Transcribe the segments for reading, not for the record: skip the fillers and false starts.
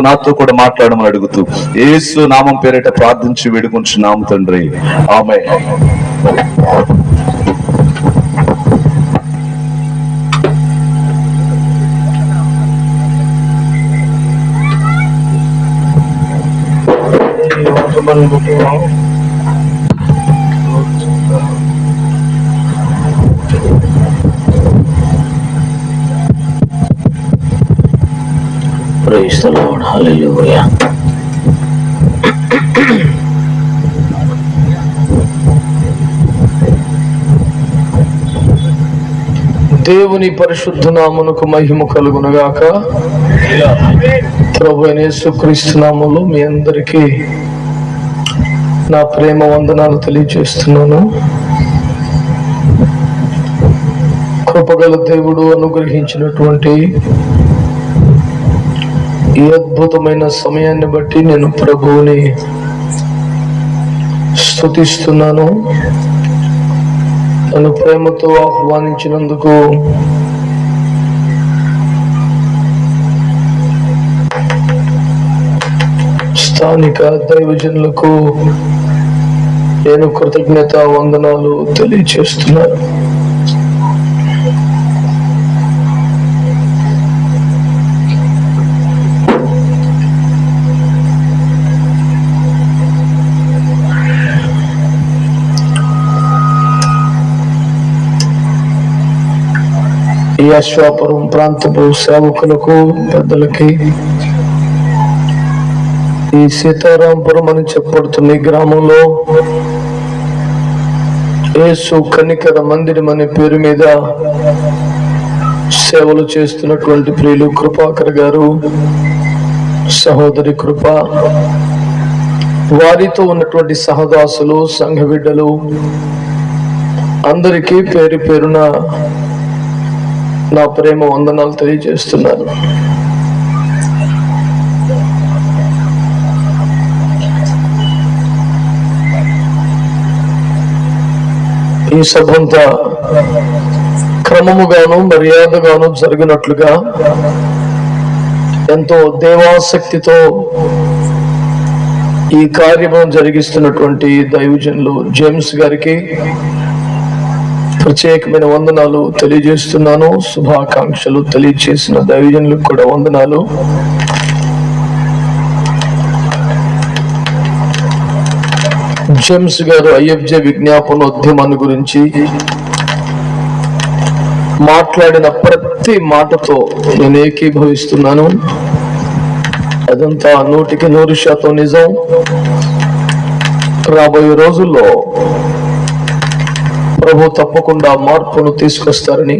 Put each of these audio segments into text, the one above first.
నాతో కూడా మాట్లాడమని అడుగుతూ యేసు నామం పేరిట ప్రార్థించి వేడుకుంటున్నాము తండ్రి, ఆమేన్. Praise the Lord. Hallelujah. దేవుని పరిశుద్ధ నామమునకు మహిమ కలుగునుగాక. ప్రభువైన యేసుక్రీస్తు నామములో మీ అందరికీ నా ప్రేమ వందనాలు తెలియజేస్తున్నాను. కృపగల దేవుడు అనుగ్రహించినటువంటి ఈ అద్భుతమైన సమయాన్ని బట్టి నేను ప్రభువుని స్తుతిస్తున్నాను. నన్ను ప్రేమతో ఆహ్వానించినందుకు స్థానిక దైవజనులకు నేను కృతజ్ఞత వందనాలు తెలియజేస్తున్నాను. ఈ అశ్వాపురం ప్రాంతపు సేవకులకు, పెద్దలకి, ఈ సీతారాంపురం అని చెప్పబడుతున్న ఈ గ్రామంలో యేసు కనికర మందిరం అనే పేరు మీద సేవలు చేస్తున్నటువంటి ప్రియులు కృపాకర్ గారు, సహోదరి కృప, వారితో ఉన్నటువంటి సహదాసులు, సంఘ బిడ్డలు అందరికీ పేరు పేరున నా ప్రేమ వందనాలు తెలియజేస్తున్నాను. ఈ సభంతా క్రమముగాను మర్యాదగాను జరిగినట్లుగా ఎంతో దేవాసక్తితో ఈ కార్యక్రమం జరిగిస్తున్నటువంటి దైవజనులు జేమ్స్ గారికి ప్రత్యేకమైన వందనాలు తెలియజేస్తున్నాను. శుభాకాంక్షలు తెలియజేసిన దైవజనులకు కూడా వందనాలు. జేమ్స్ గారు IFJ విజ్ఞాపనోద్యమాన్ని గురించి మాట్లాడిన ప్రతి మాటతో నేను ఏకీభవిస్తున్నాను. అదంతా 100% నిజం. రాబోయే రోజుల్లో ప్రభు తప్పకుండా మార్పును తీసుకొస్తారని,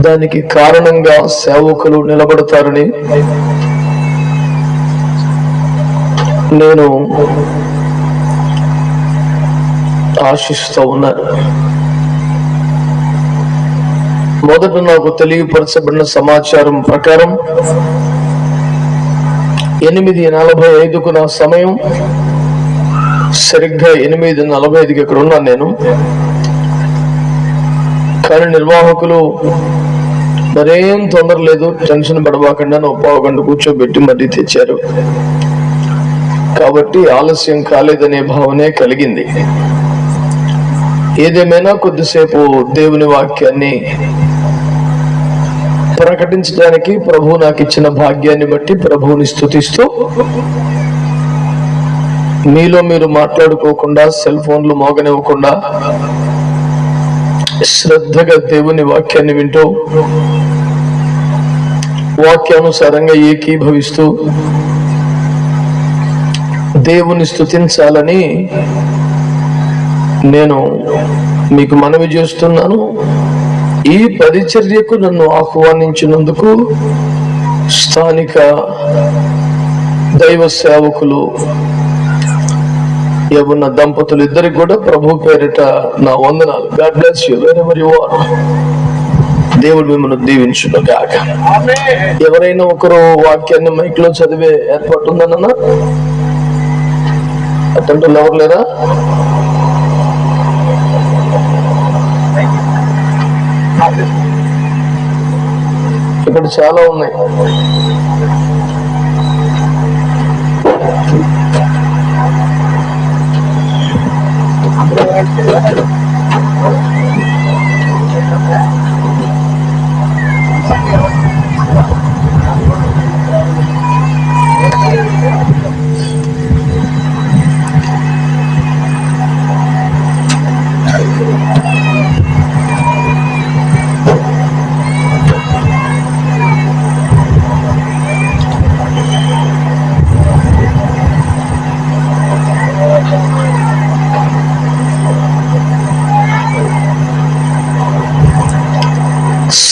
దానికి కారణంగా సేవకులు నిలబడతారని నేను ఆశిస్తూ ఉన్నాను. మొదట నాకు తెలియపరచబడిన సమాచారం ప్రకారం 8:45కు నా సమయం, సరిగ్గా 8:45కి ఇక్కడ ఉన్నాను నేను. కానీ నిర్వాహకులు మరేం తొందర లేదు, టెన్షన్ పడబాకుండా 1/4 గంట కూర్చోబెట్టి మరీ తెచ్చారు. కాబట్టి ఆలస్యం కాలేదనే భావనే కలిగింది. ఏదేమైనా కొద్దిసేపు దేవుని వాక్యాన్ని ప్రకటించడానికి ప్రభు నాకు ఇచ్చిన భాగ్యాన్ని బట్టి ప్రభువుని స్తుతిస్తూ, మీలో మీరు మాట్లాడుకోకుండా, సెల్ ఫోన్లు మోగనివ్వకుండా శ్రద్ధగా దేవుని వాక్యాన్ని వింటూ, వాక్యానుసారంగా ఏకీభవిస్తూ దేవుని స్తుతించాలని నేను మీకు మనవి చేస్తున్నాను. ఈ పరిచర్యకు నన్ను ఆహ్వానించినందుకు స్థానిక దైవ సేవకులు, యవ్వన దంపతులు ఇద్దరికి కూడా ప్రభు పేరిట నా వందనాలు. God bless you wherever you are. దేవుడు మిమ్మల్ని దీవించును గాక. ఎవరైనా ఒకరు వాక్యాన్ని మైక్ లో చదివే ఏర్పాటు ఉందన్నా? అటెండ్ ఎవరు లేరా? ఇక్కడ చాలా ఉన్నాయి.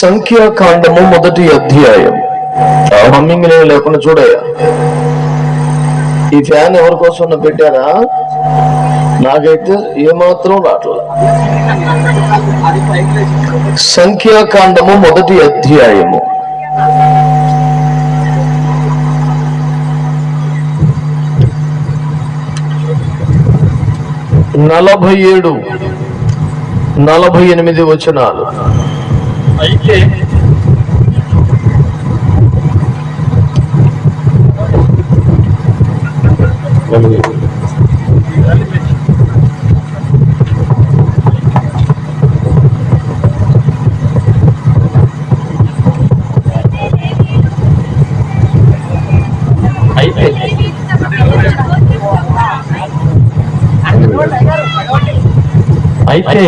సంఖ్యాకాండము 1వ అధ్యాయం. హమ్మింగ్ లేకుండా చూడయ్యా. ఈ ఫ్యాన్ ఎవరి కోసం పెట్టారా? నాకైతే ఏమాత్రం రావట్లేదు. సంఖ్యాకాండము 1వ అధ్యాయము 47, 48 వచనాలు. అయితే అయితే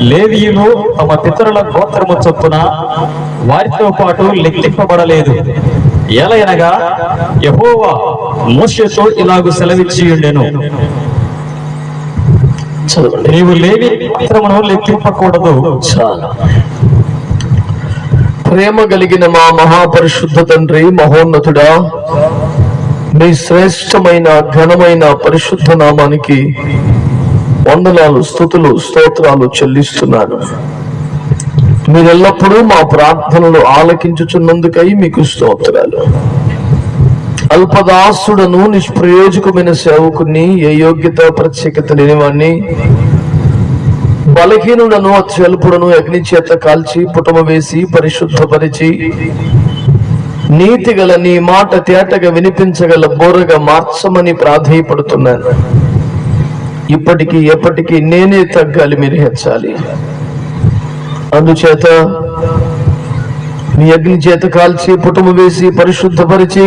లేవీయులు తమ పితరుల గోత్రము చొప్పున వారితో పాటు లెక్కింపబడలేదు. ఎలయనగా యెహోవా మోషేతో ఇలాగు సెలవిచ్చియుండెను, నీవు లేవి గోత్రమును లెక్కింపకూడదు. చాలా ప్రేమ కలిగిన మా మహాపరిశుద్ధ తండ్రి, మహోన్నతుడా, మీ శ్రేష్టమైన ఘనమైన పరిశుద్ధ నామానికి వందనాలు, స్తుతులు, స్తోత్రాలు చెల్లిస్తున్నాను. మీరెల్లప్పుడూ మా ప్రార్థనలు ఆలకించుచున్నందుకై మీకు స్తోత్రాలు. అల్పదాసుడను, నిష్ప్రయోజకమైన సేవకుని, ఏ యోగ్యత ప్రత్యేకత లేనివాణ్ణి, బలహీనుడను, అత్యల్పుడను అగ్ని చేత కాల్చి పుటమ వేసి పరిశుద్ధపరిచి నీతి గల నీ మాట తేటగా వినిపించగల బోరగా మార్చమని ప్రాధేయపడుతున్నాను. ఇప్పటికీ ఎప్పటికీ నేనే తగ్గాలి, మీరు హెచ్చాలి. అందుచేత మీ అగ్ని చేత కాల్చి పుటము వేసి పరిశుద్ధపరిచి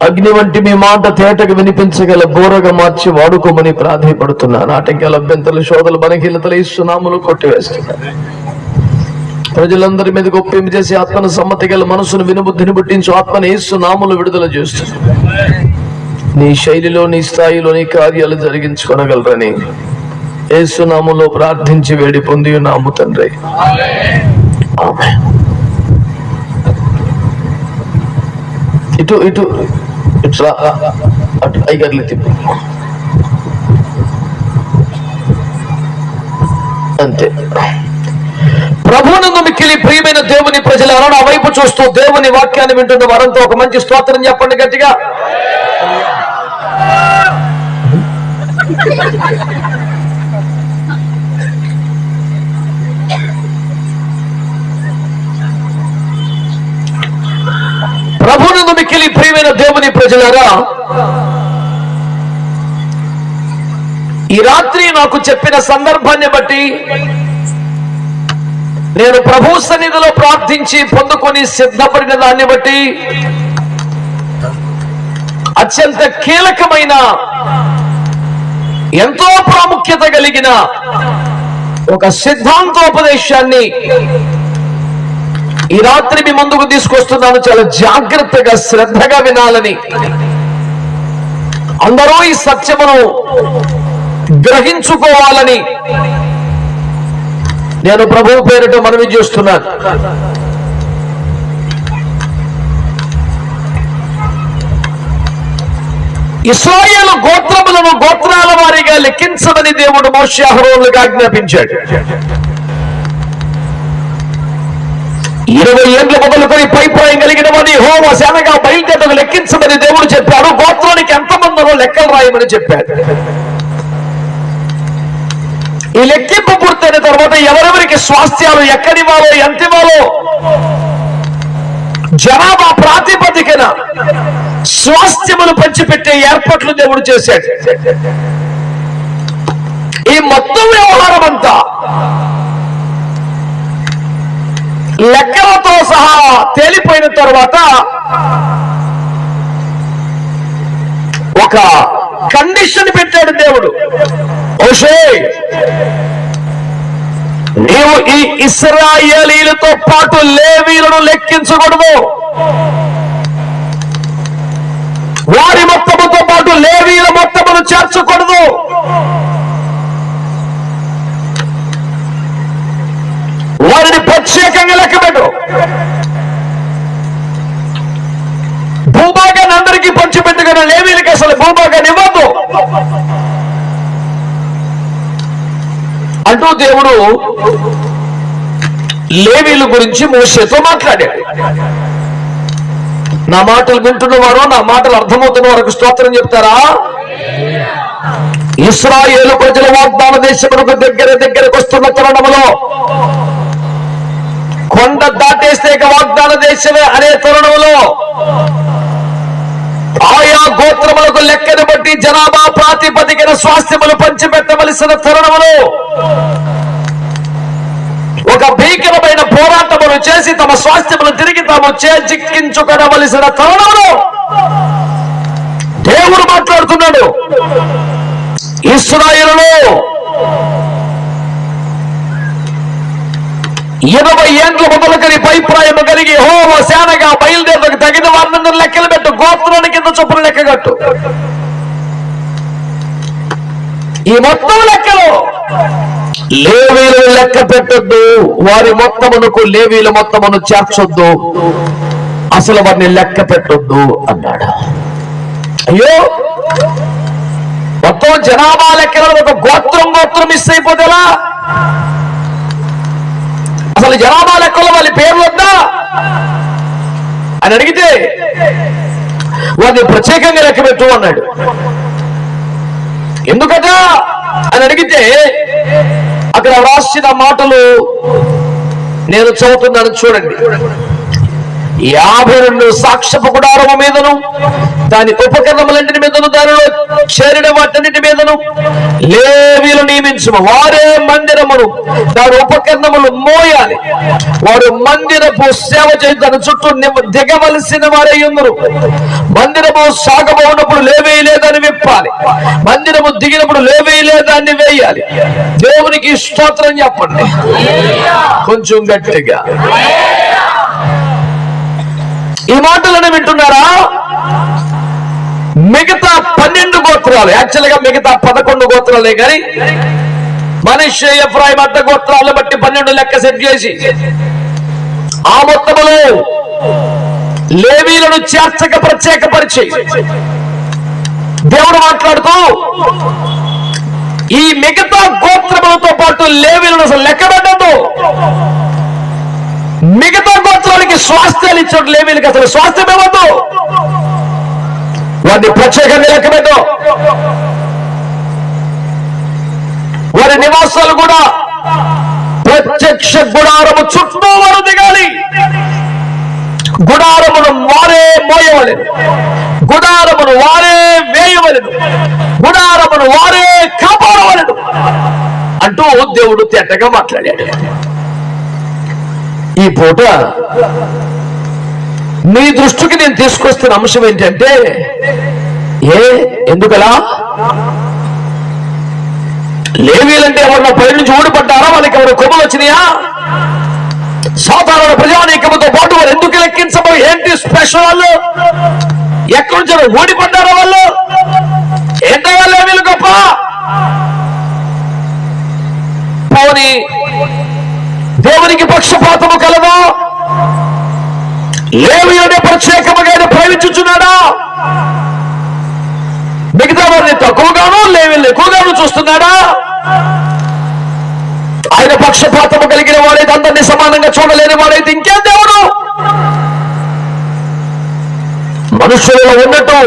అగ్ని వంటి మీ మాట తేటగా వినిపించగల బోరగా మార్చి వాడుకోమని ప్రాధేయపడుతున్నాను. ఆటంకాల అభ్యంతరాలు, శోధలు, బలహీనతలు యేసునామములో కొట్టివేస్తున్నాను. ప్రజలందరి మీద గొప్పింపు చేసి ఆత్మను సమ్మతి గల మనసును వినుబుద్ధిని పుట్టించు. ఆత్మను యేసునామములో విడుదల చేస్తున్నాను. నీ శైలిలో, నీ స్థాయిలో నీ కార్యాలు జరిగించుకొనగలరని యేసునామములో ప్రార్థించి వేడి పొంది ఉన్నాము తండ్రి. ఆమేన్. ఇటు ఇటు ఇట్లా అటు ఐగర్లు తిప్పు, అంతే. ప్రభువునందు మిక్కిలి ప్రియమైన దేవుని ప్రజలారా, నా వైపు చూస్తూ దేవుని వాక్యాన్ని వింటున్న వారంతో ఒక మంచి స్తోత్రం చెప్పండి గట్టిగా. ప్రభువునందు మిక్కిలి ప్రియమైన దేవుని ప్రజలారా, ఈ రాత్రి నాకు చెప్పిన సందర్భాన్ని బట్టి నేను ప్రభు సన్నిధిలో ప్రార్థించి పొందుకొని సిద్ధపడిన దాన్ని బట్టి అత్యంత కీలకమైన, ఎంతో ప్రాముఖ్యత కలిగిన ఒక సిద్ధాంతోపదేశాన్ని ఈ రాత్రి మీ ముందుకు తీసుకొస్తున్నాను. చాలా జాగ్రత్తగా, శ్రద్ధగా వినాలని, అందరూ ఈ సత్యమును గ్రహించుకోవాలని నేను ప్రభువు పేరిట మనవి చేస్తున్నాను. ఇశ్రాయేలు గోత్రములను గోత్రాల వారీగా లెక్కించమని దేవుడు మోషే అహరోనులకు ఆజ్ఞాపించాడు. 20 ఏళ్ల మొదలుకొని పైప్రాయం కలిగిన వాడిని యెహోవా సేనగా బయలుదేరకు లెక్కించమని దేవుడు చెప్పాడు. గోత్రానికి ఎంతమందినో లెక్కలు రాయమని చెప్పాడు. ఈ లెక్కింపు పూర్తయిన తర్వాత ఎవరెవరికి స్వాస్థ్యాలు ఎక్కడివ్వాలో ఎంత ఇవ్వాలో జనాభా ప్రాతిపదికన స్వాస్థ్యములు పంచిపెట్టే ఏర్పాట్లు దేవుడు చేశాడు. ఈ మొత్తం వ్యవహారం అంతా లెక్కలతో సహా తేలిపోయిన తర్వాత ఒక కండిషన్ పెట్టాడు దేవుడు. ఓషే, నీవు ఈ ఇశ్రాయేలీలతో పాటు లేవీయులను లెక్కించకూడదు. వారి మొత్తముతో పాటు లేవీయుల మొత్తమును చేర్చకూడదు. వారిని ప్రత్యేకంగా లెక్కపెట్టు. భూభాగాన్ని అందరికీ పంచిపెట్టుకున్న లేవీలకి అసలు భూభాగాన్ని ఇవ్వద్దు అంటూ దేవుడు లేవీల గురించి మోషేతో మాట్లాడాడు. నా మాటలు వింటున్నవారు, నా మాటలు అర్థమవుతున్న వారికి స్తోత్రం చెప్తారా? ఇశ్రాయేలు ప్రజల వాగ్దాన దేశమునకు దగ్గరకు వస్తున్న తరుణంలో, కొండ దాటేస్తే ఇక వాగ్దాన దేశమే అనే తరుణంలో ఆయా గోత్రములకు లెక్కను బట్టి జనాభా ప్రాతిపదికన స్వాస్థ్యములు పంచిపెట్టవలసిన తరుణములు ఒక భీకరమైన పోరాటములు చేసి తమ స్వాస్థ్యములు తిరిగి తాము చేజిక్కించుకోవలసిన తరుణములు దేవుడు మాట్లాడుతున్నాడు. ఇశ్రాయేలులో 80 ఏండ్ల మొదలుకొని పైప్రాయము కలిగి హోమ సేనగా బయలుదేరకు తగిన వారిని లెక్కలు పెట్టు. గోత్రాన్ని కింద చొప్పున లెక్కగట్టు. ఈ మొత్తం లెక్కలు లేవీలు లెక్క పెట్టొద్దు. వారి మొత్తమునకు లేవీల మొత్తమును చేర్చొద్దు. అసలు వారిని లెక్క పెట్టొద్దు అన్నాడు. అయ్యో, మొత్తం జనాభా లెక్కలలో ఒక గోత్రం మిస్ అయిపోతేలా? అసలు జనాభా లెక్కలో వాళ్ళ పేర్లు వద్దా అని అడిగితే వారిని ప్రత్యేకంగా లెక్క పెట్టు అన్నాడు. ఎందుకట అని అడిగితే అక్కడ రాసిన మాటలు నేను చదువుతున్నాను, చూడండి. 52 సాక్ష్యపు గుడారము మీదను దాని ఉపకరణములన్నిటి మీదను దానిలో చేరిన వాటన్నిటి మీదను లేవీయులు నియమించు. వారే మందిరమును దాని ఉపకరణములు మోయాలి. వారు మందిరపు సేవ చేసి దాని చుట్టూ దిగవలసిన వారే ఉందరు. మందిరము సాగబోనప్పుడు లేవేయలేదని విప్పాలి. మందిరము దిగినప్పుడు లేవేయలేదాన్ని వేయాలి. దేవునికి స్తోత్రం చెప్పండి కొంచెం గట్టిగా. ఈ మాటలను వింటున్నారా? మిగతా 12 గోత్రాలు, యాక్చువల్ గా మిగతా 11 గోత్రాలే కానీ మనష్య ఎఫ్రాయిం అడ్డ గోత్రాలను బట్టి 12 లెక్క సెట్ చేసి ఆ మొత్తములో లేవీలను చేర్చక ప్రత్యేకపరిచి దేవుడు మాట్లాడుతూ ఈ మిగతా గోత్రములతో పాటు లేవీలను అసలు లెక్క పెట్టద్దు. మిగతా గోత్రాలకి స్వాస్థ్యాలు ఇచ్చాడు, లేవీలకి అసలు స్వాస్థ్యం ఇవ్వద్దు. వారిని ప్రత్యేకంగా లెక్క పెట్టు. వారి నివాసాలు కూడా ప్రత్యక్ష గుడారము చుట్టూ వారు దిగాలి. గుడారమును వారే మోయవలెను, గుడారమును వారే వేయవలెను, గుడారమును వారే కాపాడవలెను అంటూ దేవుడు తేటగా మాట్లాడాడు. ఈ పూట మీ దృష్టికి నేను తీసుకొస్తున్న అంశం ఏంటంటే, ఎందుకలా? లేవీలంటే ఎవరన్నా పై నుంచి ఊడిపడ్డారా? వాళ్ళకి ఎవరు కొమ్ములు వచ్చినాయా? సాధారణ ప్రజానీకముతో పాటు వారు ఎందుకు లెక్కించబో? ఏంటి స్పెషల్? వాళ్ళు ఎక్కడి నుంచి ఊడిపడ్డారా? వాళ్ళు ఏంటయ్యా లేవీలు గొప్ప? పోనీ దేవునికి పక్షపాతము కలదా? లేవీయుడే ప్రత్యేకముగా ప్రేమించుచున్నాడా? మిగతా వారిని తక్కువగాను లేవీలు ఎక్కువగాను చూస్తున్నాడా? ఆయన పక్షపాతము కలిగిన వాడైతే, అందరినీ సమానంగా చూడలేని వాడైతే ఇంకేం దేవుడు? మనుషులలో ఉన్నట్టు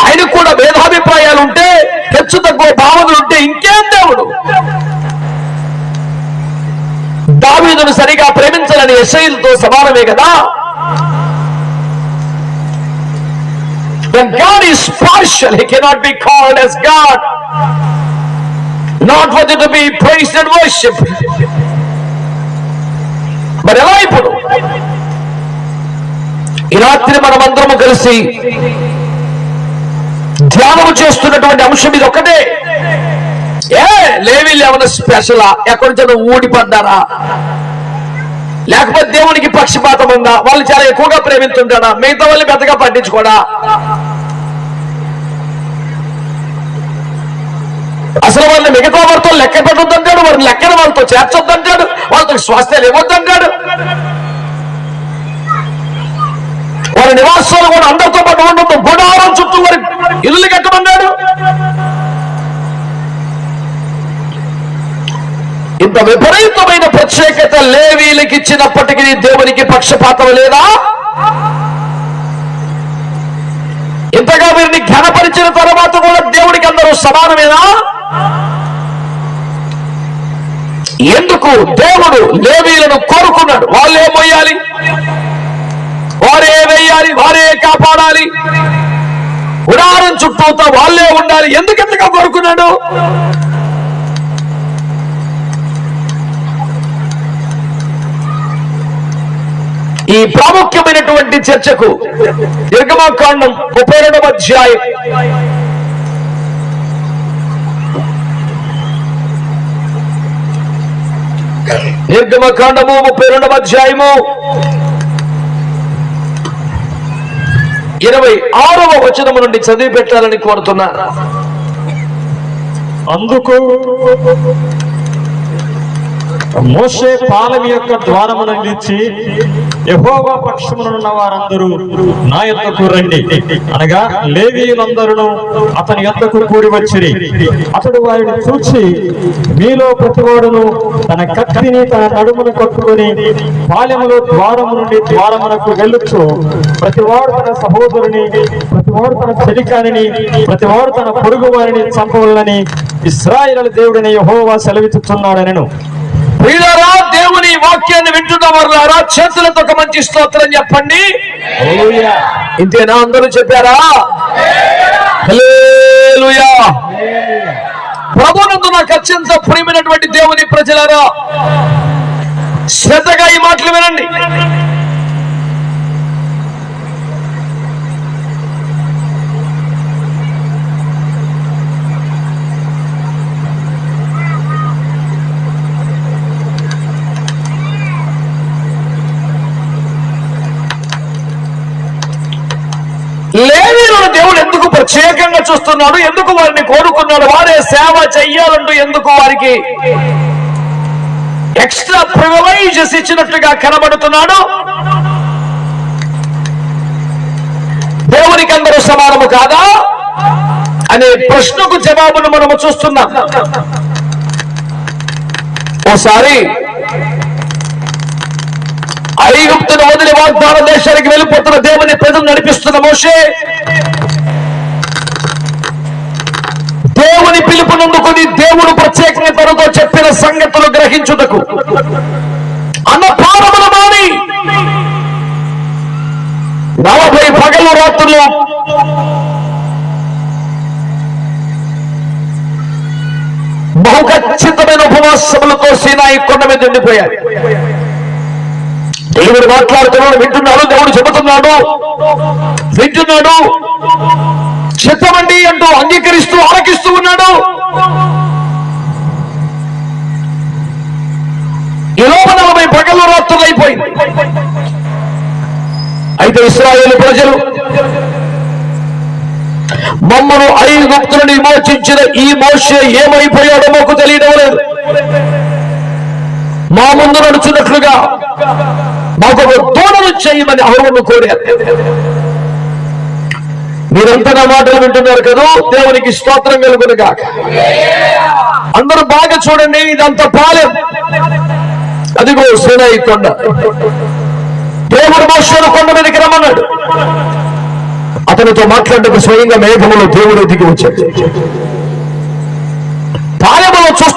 ఆయనకు కూడా భేదాభిప్రాయాలు ఉంటే హెచ్చు తక్కువ భావనలు ఉంటే ఇంకేం దేవుడు? దావీదును సరిగా ప్రేమించాలని యెషయలతో సమానమే కదా. When God is partial, he cannot be called as God, not worthy to be praised and worshipped. మరి ఎలా ఇప్పుడు ఈ రాత్రి మనమందరము కలిసి ధ్యానము చేస్తున్నటువంటి అంశం ఇది ఒక్కటే. లేవీలు ఏమైనా స్పెషలా? ఎక్కడి నుంచి ఊడిపడ్డారా? లేకపోతే దేవునికి పక్షపాతం ఉందా? వాళ్ళు చాలా ఎక్కువగా ప్రేమిస్తుంటాడా? మిగతా వాళ్ళు పెద్దగా పట్టించుకోడా? అసలు వాళ్ళని మిగతా వారితో లెక్క పెట్టొద్దంటాడు, వారిని లెక్కన వాళ్ళతో చేర్చొద్దంటాడు, వాళ్ళతో స్వాస్థ్యాలు ఇవ్వద్దంటాడు. వారి నివాసాలు కూడా అందరితో పాటు ఉండదు, గుడారం చుట్టూ వారి ఇల్లు కట్టమన్నాడు. ఇంత విపరీతమైన ప్రత్యేకత లేవీలకు ఇచ్చినప్పటికీ దేవునికి పక్షపాతం లేదా? ఇంతగా వీరిని ఘనపరిచిన తర్వాత కూడా దేవుడికి అందరూ సమానమేనా? ఎందుకు దేవుడు లేవీలను కోరుకున్నాడు? వాళ్ళే మోయాలి, వారే వేయాలి, వారే కాపాడాలి, గుడారం చుట్టూతో వాళ్ళే ఉండాలి. ఎందుకెంతగా కోరుకున్నాడు? ఈ ప్రాముఖ్యమైనటువంటి చర్చకు నిర్గమకాండం 32వ అధ్యాయం నిర్గమకాండము 32వ అధ్యాయము 26వ వచనము నుండి చదివి పెట్టాలని కోరుతున్నారు. అందుకు మోషే పాలెం యొక్క ద్వారమున నిలిచి, యెహోవా పక్షమునున్న వారందరూ నా యొద్దకు రండి అనగా లేవీయులందరూ అతని యొద్దకు కూడి వచ్చిరి. అతడు వారిని చూచి, మీలో ప్రతివాడును తన కత్తిని తన నడుమును కట్టుకొని పాలెములో ద్వారము నుండి ద్వారమునకు వెళ్ళుచు, ప్రతివాడు తన సహోదరుని, ప్రతివాడు తన చెలికానిని, ప్రతివాడు తన పొరుగు వారిని చంపవలనని ఇశ్రాయేలు దేవుడైన యెహోవా సెలవిస్తున్నాడనెను. ప్రియులారా, దేవుని వాక్యాన్ని వింటున్న వారులారా, చేతులతో ఒక మంచి స్తోత్రం చెప్పండి. ఇంతేనా? అందరూ చెప్పారా? హల్లెలూయా. ప్రభువునందు నాకు అత్యంత ప్రియమైనటువంటి దేవుని ప్రజలారా, శ్రద్ధగా ఈ మాటలు వినండి. లేవీయులను దేవుడు ఎందుకు ప్రత్యేకంగా చూస్తున్నాడు? ఎందుకు వారిని కోరుకున్నాడు? వారే సేవ చెయ్యాలంటూ ఎందుకు వారికి ఎక్స్ట్రా ప్రివిలైజెస్ ఇచ్చినట్టుగా కనబడుతున్నాడు? దేవునికి అందరూ సమానము కాదా అనే ప్రశ్నకు జవాబును మనము చూస్తున్నాం. ఓసారి ఐగుప్తును వదిలి వాగ్దాన దేశానికి వెళ్ళిపోతున్న దేవుని ప్రజలు నడిపిస్తున్న మోషే దేవుని పిలుపునందుకుని దేవుడు ప్రత్యేకంగా తనతో చెప్పిన సంగతులు గ్రహించుటకు అన్నపానములు మాని 40 పగలు రాత్రులు బహు ఖచ్చితమైన ఉపవాసములతో సీనాయి కొండ మీద ఉండిపోయారు. దేవుడు మాట్లాడుతున్నాడు, వింటున్నాడు. దేవుడు చెబుతున్నాడు, వింటున్నాడు. చిత్తమండి అంటూ అంగీకరిస్తూ ఆలకిస్తూ ఉన్నాడు. ఈలోపు 40 పగలు రాత్రులు అయిపోయింది. అయితే ఇశ్రాయేలు ప్రజలు మమ్మను ఐగుప్తులను విమోచించిన ఈ మోషే ఏమైపోయాడో మాకు తెలియడం లేదు. మా ముందు నడుచున్నట్లుగా మాకు ఒక దూడను చేయమని అహరోను కోరారు. మీరంతా నా మాటలు వింటున్నారు కదా, దేవునికి స్తోత్రం కలుగును గాక. అందరూ బాగా చూడండి, ఇదంతా పాలెం. అదిగో సీనాయి కొండ. దేవుడు మోషేను కొండ మీదకి రమ్మన్నాడు. అతనితో మాట్లాడటకు స్వయంగా మేఘములో దేవుడు దిగి వచ్చాడు.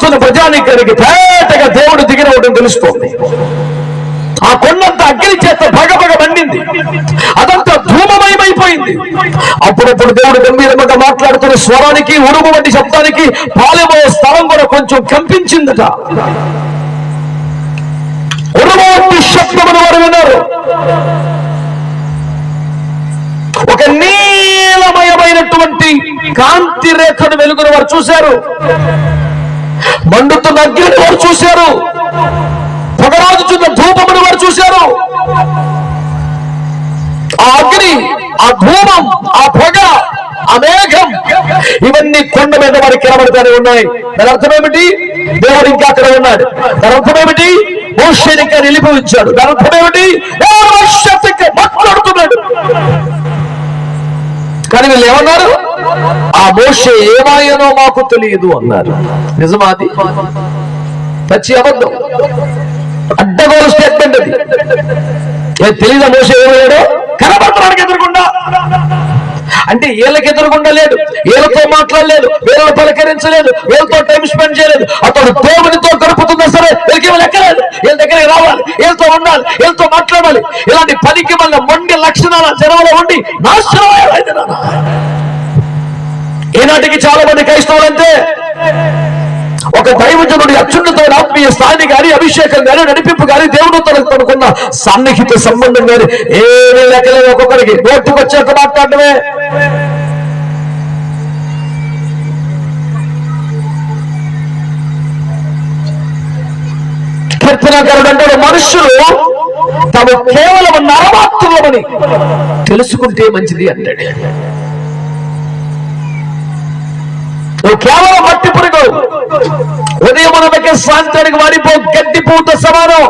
చూస్తున్న ప్రజానీకానికి పేటగా దేవుడు దిగిరవడం తెలుస్తోంది. ఆ కొండంత అగ్ని చేత భగభగ మండింది, అదంతా ధూమమయమైపోయింది. అప్పుడప్పుడు దేవుడు గంభీరంగా మాట్లాడుతున్న స్వరానికి, ఉరుము వంటి శబ్దానికి పాలెబోయే స్థలం కూడా కొంచెం కంపించిందట. ఉరుము వంటి శబ్దమును వారు విన్నారు. ఒక నీలమయమైనటువంటి కాంతి రేఖను వెలుగును వారు చూశారు. మండుతున్న అగ్నిని వారు చూశారు. పొగరాజుచున్న ధూపమును వారు చూశారు. ఆ అగ్ని, ఆ ధూమం, ఆ పొగ, ఆ మేఘం, ఇవన్నీ కొండ మీద వారికి కనబడతానే ఉన్నాయి. దాని అర్థం ఏమిటి? దేవుడు ఇంకా అక్కడ ఉన్నాడు. దాని అర్థం ఏమిటి? మోషేని ఇంకా నిలిపించాడు. దాని అర్థం ఏమిటి? దేవుడు భవిష్యత్తు మాట్లాడుతున్నాడు. కానీ వీళ్ళు ఏమన్నారు? ఆ మోషే ఏమాయనో మాకు తెలియదు అన్నారు. నిజమాది? పచ్చి అబద్ధం, అడ్డగోలు స్టేట్మెంట్ అది. తెలీదా మోషే ఏమయ్యాడో? కనబడుతున్నానికి ఎదురుకుండా. అంటే వీళ్ళకి ఎదురుగుండా లేడు, వీళ్ళతో మాట్లాడలేదు, వీళ్ళని పలకరించలేదు, వీళ్ళతో టైం స్పెండ్ చేయలేదు. అతడు దేవునితో గడుపుతున్నా సరే వీళ్ళకి లెక్కలేదు. వీళ్ళ దగ్గరికి రావాలి, వీళ్ళతో ఉండాలి, వీళ్ళతో మాట్లాడాలి. ఇలాంటి పనికి వల్ల మొండి లక్షణాల జనంలో ఉండి నాశనం అయ్యాడు. ఈనాటికి చాలా మంది క్రైస్తవులంటే ఒక దైవజనుడి అత్యున్నత ఆత్మీయ స్థాయిని గాని, అభిషేకం గాని, నడిపింపు గాని, దేవుడు తనకున్న సన్నిహిత సంబంధం గాని ఏమీ లెక్కలేదు. ఒక్కొక్కరికి నోటుకొచ్చాక మాట్లాడమే. కీర్తనకారుడు అంటాడు, మనుషులు తాము కేవలం నరమాత్రులమని తెలుసుకుంటే మంచిది అంటాడు. నువ్వు కేవలం మట్టి పురుగు, ఉదయం మనకి సాయంత్రానికి వాడిపో గడ్డి పూత సమానం,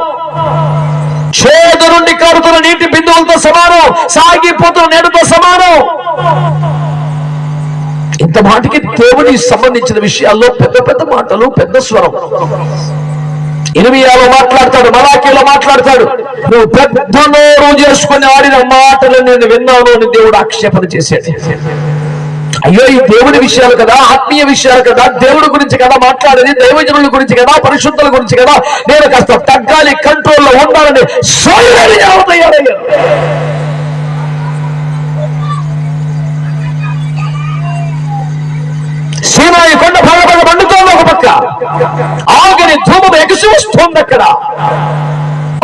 చేదు నుండి కారుతున్న నీటి బిందువులతో సమానం, సాగిపోతున్న నేడుతో సమానం. ఇంత మాటికి దేవుడికి సంబంధించిన విషయాల్లో పెద్ద పెద్ద మాటలు, పెద్ద స్వరం. ఇర్మియాలో మాట్లాడతాడు, మలాకీలో మాట్లాడతాడు. నువ్వు పెద్ద నోరు చేసుకుని ఆడిన మాటలు నేను విన్నాను అని దేవుడు ఆక్షేపణ చేశాడు. అయ్యో, ఈ దేవుడి విషయాలు కదా, ఆత్మీయ విషయాలు కదా, దేవుడి గురించి కదా మాట్లాడేది, దైవజనుల గురించి కదా, పరిశుద్ధుల గురించి కదా, నేను కాస్త తగ్గాలి, కంట్రోల్లో ఉండాలని సోయరయ్యాడు. సీనాయి కొండ భగభగ మండుతోంది ఒక పక్క, ఆగని ధూమం ఎగసి వస్తోంది అక్కడ.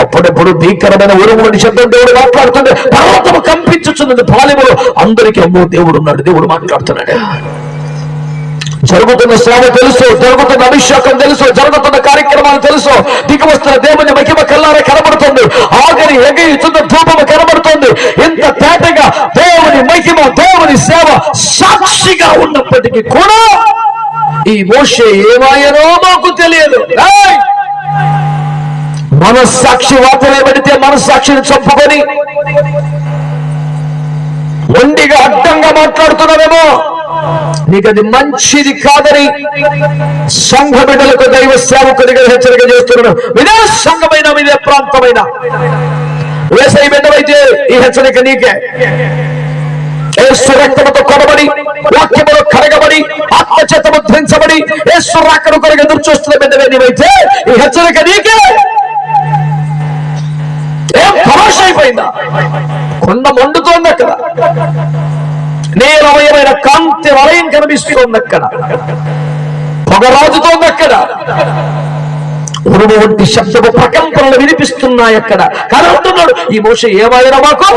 అప్పుడప్పుడు భీకరమైన ఉరుముడి శబ్దం దేవుడు మాట్లాడుతుంది. పర్వతము కంపించుచున్నది పాలెములో. అందరికీ అమ్మో దేవుడు ఉన్నాడు, దేవుడు మాట్లాడుతున్నాడు. జరుగుతున్న శ్రమ తెలుసు, జరుగుతున్న అభిషేకం తెలుసు, జరుగుతున్న కార్యక్రమాలు తెలుసు. దిగి వస్తున్న దేవుని మహిమ కల్లారా కనబడుతుంది. ఆగని ఎగయుతున్న ధూపము కనబడుతుంది. ఇంత తేటగా దేవుని మహిమ, దేవుని సేవ సాక్షిగా ఉన్నప్పటికీ కూడా ఈ మోషే ఏమాయనో మాకు తెలియదు. మనస్సాక్షి వార్తలే పెడితే మనస్సాక్షిని చంపుకొని మొండిగా అడ్డంగా మాట్లాడుతున్నావేమో, నీకు అది మంచిది కాదని సంఘ బిడ్డలకు, దైవ సేవకుడిగా హెచ్చరిక చేస్తున్నాను. ఇదే సంఘమైన, ఇదే ప్రాంతమైన వేసవి బిడ్డవైతే ఈ హెచ్చరిక నీకే. యేసు రక్తముతో కొనబడి, వాక్యములో కడగబడి, ఆత్మచేత ముద్రించబడి యేసు రాకడ కొరకు ఎదురు చూస్తున్న బిడ్డవే నీవైతే ఈ హెచ్చరిక నీకే. ఏం తమాష అయిపోయిందా? కొండ మండుతోంది అక్కడ, నీలమయమైన కాంతి వలయం కనిపిస్తోంది అక్కడ, పొగరాజుతోంది అక్కడ, ఉరుము వంటి శబ్దపు ప్రకంపనలు వినిపిస్తున్నాయి అక్కడ. కానీ అంటున్నాడు, ఈ మోషే ఏమాయనా మాకు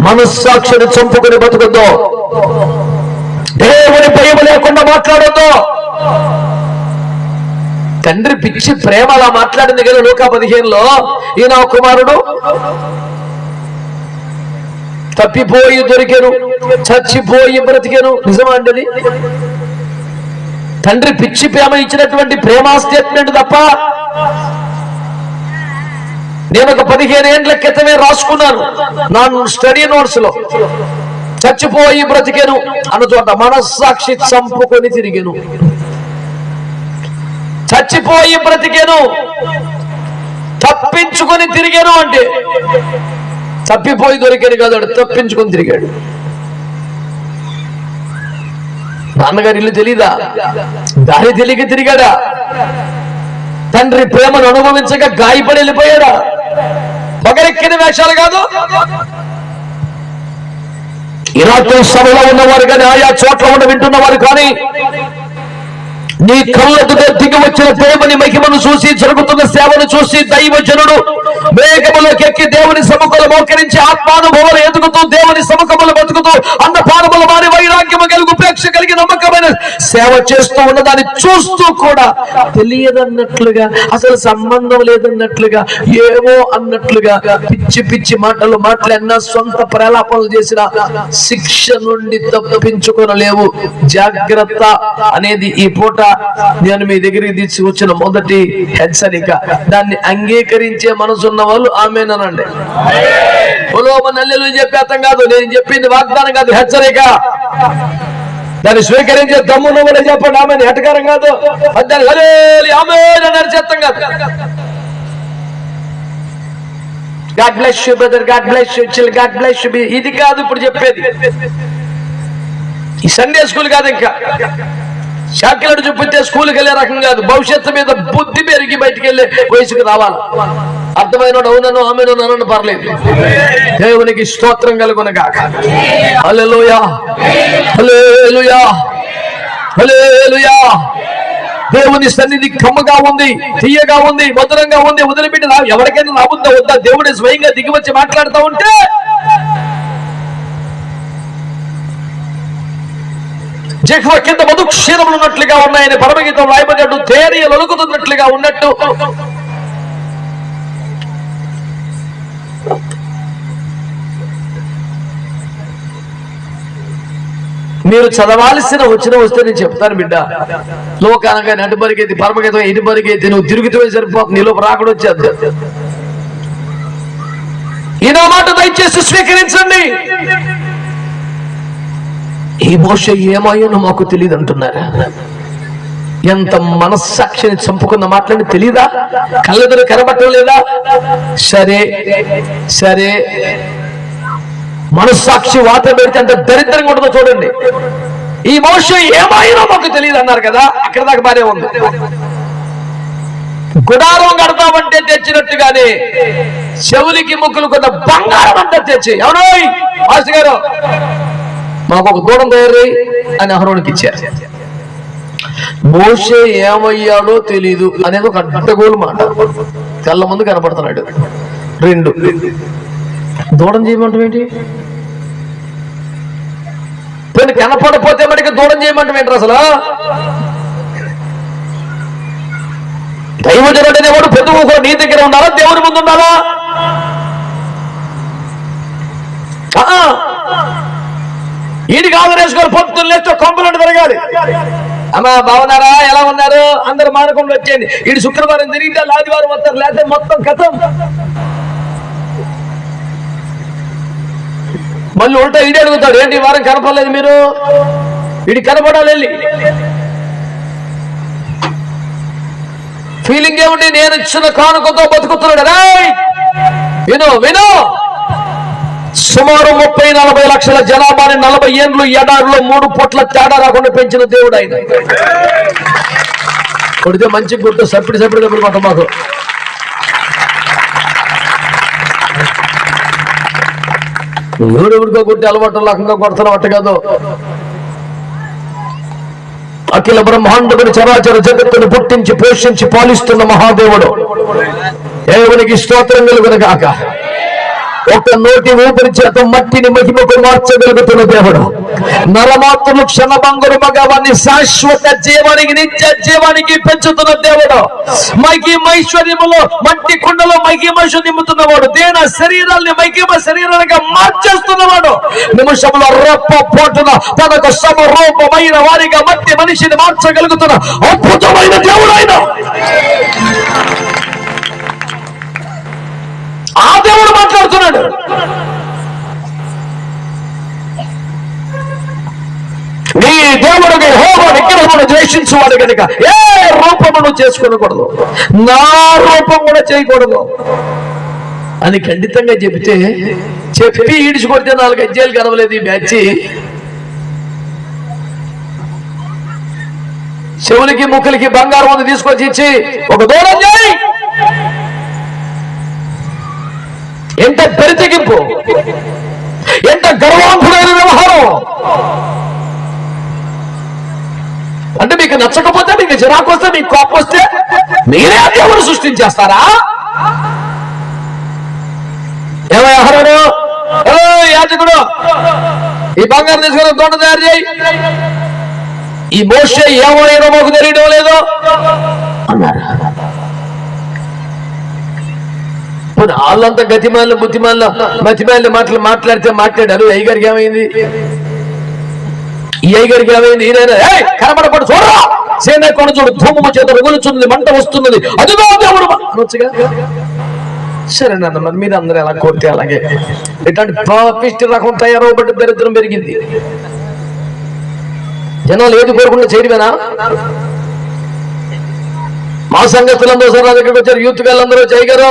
మనస్సాక్షిని చంపుకుని బతుకుద్దో, దేవుని భయం లేకుండా మాట్లాడొద్దు. తండ్రి పిచ్చి ప్రేమ అలా మాట్లాడింది కదా లూకా 15లో. ఈ నా కుమారుడు తప్పిపోయి దొరికెను, చచ్చిపోయి బ్రతికెను. నిజమా అండి? తండ్రి పిచ్చి ప్రేమ ఇచ్చినటువంటి ప్రేమా స్టేట్మెంట్ తప్ప. నేను ఒక 15 ఏళ్ల క్రితమే రాసుకున్నాను నా స్టడీ నోట్స్ లో, చచ్చిపోయి బ్రతికెను అన్న చోట మనస్సాక్షి చంపుకొని తిరిగెను. చచ్చిపోయి బ్రతికెను, తప్పించుకొని తిరిగాను అంటే తప్పిపోయి దొరికాడు కాదు, తప్పించుకొని తిరిగాడు. నాన్నగారి ఇల్లు తెలీదా? దారి తెలియక తిరిగాడా? తండ్రి ప్రేమను అనుభవించక గాయపడి వెళ్ళిపోయాడా? పగరెక్కిన వేషాలు కాదు. ఇరాతో సభలో ఉన్నవారు కానీ, ఆయా చోట్ల ఉన్న వింటున్నవారు కానీ, నీ కళ్ళెదుట దిగి వచ్చిన దేవుని మహిమను చూసి, జరుగుతున్న సేవను చూసి, దైవజనుడు మేఘములోకి ఎక్కి దేవుని సముఖంలో మోకరించి ఆత్మానుభవాలు ఎదుగుతూ దేవుని సముఖములు బతుకుతూ అన్నపానముల వారి వైరాగ్యము కలుగు ప్రేక్ష కలిగి నమ్మకమైన సేవ చేస్తూ ఉన్నదాన్ని చూస్తూ కూడా తెలియదన్నట్లుగా, అసలు సంబంధం లేదన్నట్లుగా, ఏమో అన్నట్లుగా పిచ్చి పిచ్చి మాటలు మాట్లాడినా, సొంత ప్రలాపనలు చేసిన శిక్ష నుండి తప్పించుకొనలేవు. జాగ్రత్త అనేది ఈ పూట నేను మీ దగ్గరికి తీసుకొచ్చిన మొదటి హెచ్చరిక. దాన్ని అంగీకరించే మనసున్న వాళ్ళు ఆమేనండి. నల్లెలు చెప్పే అర్థం కాదు, నేను చెప్పింది వాగ్దానం కాదు, హెచ్చరిక. దాన్ని స్వీకరించే దమ్మును కూడా చెప్పండి ఆమె, ఎటకారం కాదు. ఆమె చెత్తం కాదు. God bless you brother, God bless you chill, God bless you. ఇది కాదు ఇప్పుడు చెప్పేది. ఈ సండే స్కూల్ కాదు, ఇంకా శాఖలను చూపితే స్కూల్కి వెళ్ళే రకం కాదు. భవిష్యత్తు మీద బుద్ధి పెరిగి బయటికి వెళ్ళే వయసుకు రావాలి. అర్థమైన అవునను ఆమెను నన్ను పర్లేదు. దేవునికి స్తోత్రం కలుగునగాక. హల్లెలూయా, హల్లెలూయా, హల్లెలూయా. దేవుని సన్నిధి కమ్మగా ఉంది, తీయగా ఉంది, మధురంగా ఉంది. వదిలిపెట్టి ఎవరికైనా రాబుద్దా వద్దా? దేవుడి స్వయంగా దిగి వచ్చి మాట్లాడుతూ ఉంటే జిహ్వ కింద మధుక్షీరములు ఉన్నట్లుగా ఉన్నాయని పరమగీతం రాయబడ్డట్టు, తేనీయలు ఒలుకుతున్నట్లుగా ఉన్నట్టు మీరు చదవాల్సిన వస్తే నేను చెప్తాను బిడ్డ. లోకానంగా నటు పరిగెత్తి పరమగీతం ఇటు పరిగెత్తి నువ్వు తిరుగుతూ సరిపోతుంది, నీలో రాకడ వచ్చేది. ఈ నా మాట దయచేసి స్వీకరించండి. ఈ మోషే ఏమయ్యానో మాకు తెలియదు అంటున్నారా? ఎంత మనస్సాక్షిని చంపుకున్న మాటలని తెలియదా? కళ్ళెదురు కనబట్టం లేదా? సరే సరే, మనస్సాక్షి వాత పెడితే అంత దరిద్రంగా ఉంటుందో చూడండి. ఈ మోషే ఏమైనా మాకు తెలియదు అన్నారు కదా, అక్కడ దాకా బానే ఉంది. గుడారం కడతామంటే తెచ్చినట్టుగానే చెవులికి ముక్కులు కొన్న బంగారం అంటే తెచ్చి, ఎవరో మాస్టర్ గారు మాకు ఒక దూడం తయారు అని అహరోనుకి ఇచ్చారు. మోషే ఏమయ్యాడో తెలీదు అనేది ఒక అడ్డగోలు మాట. కళ్ళ ముందు కనపడుతున్నాడు. 2 దూడం చేయమంటాం ఏంటి? కొన్ని కనపడపోతే మనకి దూడం చేయమంటాం ఏంటి అసలు? దైవజనుడు అనేవాడు పొద్దుకు నీ దగ్గర ఉండాలా, దేవుడి ముందు ఉండాలా? ఈడికి ఆదరేసుకొని పొద్దున్న లేస్తే కొంపలు తిరగాలి. అమ్మా బాగున్నారా, ఎలా ఉన్నారు, అందరు మానకుండా వచ్చేయండి. ఈడు శుక్రవారం తిరిగితే ఆదివారం వస్తారు, లేకపోతే మొత్తం కథం. మళ్ళీ ఉల్టా ఈడే అడుగుతాడు, ఏంటి ఈ వారం కనపడలేదు మీరు? వీడి కనపడాలి వెళ్ళి. ఫీలింగ్ ఏమిటి? నేను ఇచ్చిన కానుకతో బతుకుతున్నాడు. విను విను, సుమారు 30-40 లక్షల జనాభాని 40 ఏళ్ళు ఎడారిలో 3 పూట్ల తేడా రాకుండా పెంచిన దేవుడు ఆయన. కొడితే మంచి గుర్తు, సప్పిడి దెబ్బలు కొట్ట మాకు. ఎవడెవడికో కొట్టి అలవాటు లేకుండా కొడుతున్నాం అట్ట కాదు. అఖిల బ్రహ్మాండముని చరాచర జగత్తును పుట్టించి పోషించి పాలిస్తున్న మహాదేవుడు. దేవునికి స్తోత్రం కలుగునుగాక. ఒక నోటి ఊపిరి చేత మట్టిని మహిమకు మార్చగలుగుతున్న దేవుడు. నరమాత్రులు క్షణభంగురు మగవాన్ని శాశ్వత జీవానికి, నిత్య జీవానికి పెంచుతున్న దేవుడు. మైశ్వర్యములో మట్టి కుండలో మైషం నింపుతున్నవాడు. దేన శరీరాన్ని మైకిమ శరీరాలుగా మార్చేస్తున్నవాడు. నిమిషంలో రెప్ప పోటున తనకు సమరూపమైన వారిగా మట్టి మనిషిని మార్చగలుగుతున్న అద్భుతమైన దేవుడు ఆయన. ఆ దేవుడు మాట్లాడుతున్నాడు. నీ దేవుడు యెహోవా విగ్రహమును ద్వేషించువాడు కనుక ఏ రూపమును చేసుకోకూడదు, నా రూపం కూడా చేయకూడదు అని ఖండితంగా చెబితే, చెప్పి ఈడ్చుకొడితే 4 అధ్యాయాలు కనవలేదు ఈ బ్యాచ్. చెవులకి ముక్కులకి బంగారం ఉంది తీసుకొచ్చి ఇచ్చి ఒక దూరం చేయి. ఎంత పెరితెగింపు, ఎంత గర్వాంధుడైన వ్యవహారం. అంటే మీకు నచ్చకపోతే, మీకు చిరాకు వస్తే, మీకు కోపం వస్తే మీరే దేవుడు సృష్టించేస్తారా? ఏమయ్యారు యాజకుడు, ఈ బంగారం తీసుకుని దొండ తయారు చేయి. ఈ మోషే ఏమైనా మాకు తెలియడం లేదు అన్నారు. వాళ్ళంతా గతిమాల బుద్ధిమాల మతిమాల మాటలు మాట్లాడారు. అయ్యగారికి ఏమైంది? ఈ అయ్యగారికి ఏమైంది? ఈయన కనబడపడు చూడరా, సేన కొన చూడు, ధూమము చేత రగులుచున్నది, మంట వస్తున్నది, అదిగో దేవుడు అనొచ్చుగా. సరే నాన్న, మరి మీరు అందరూ ఎలా కోరితే అలాగే. ఇట్లాంటి పాపిష్టి రకం తయారవబడ్డ దరిద్రం పెరిగింది. జనాలు ఏది కోరుకుంటే చేయడమేనా? మా సంఘస్థులందరూ సార్ నా దగ్గరికి వచ్చారు. యూత్ వాళ్ళందరూ చేయగారు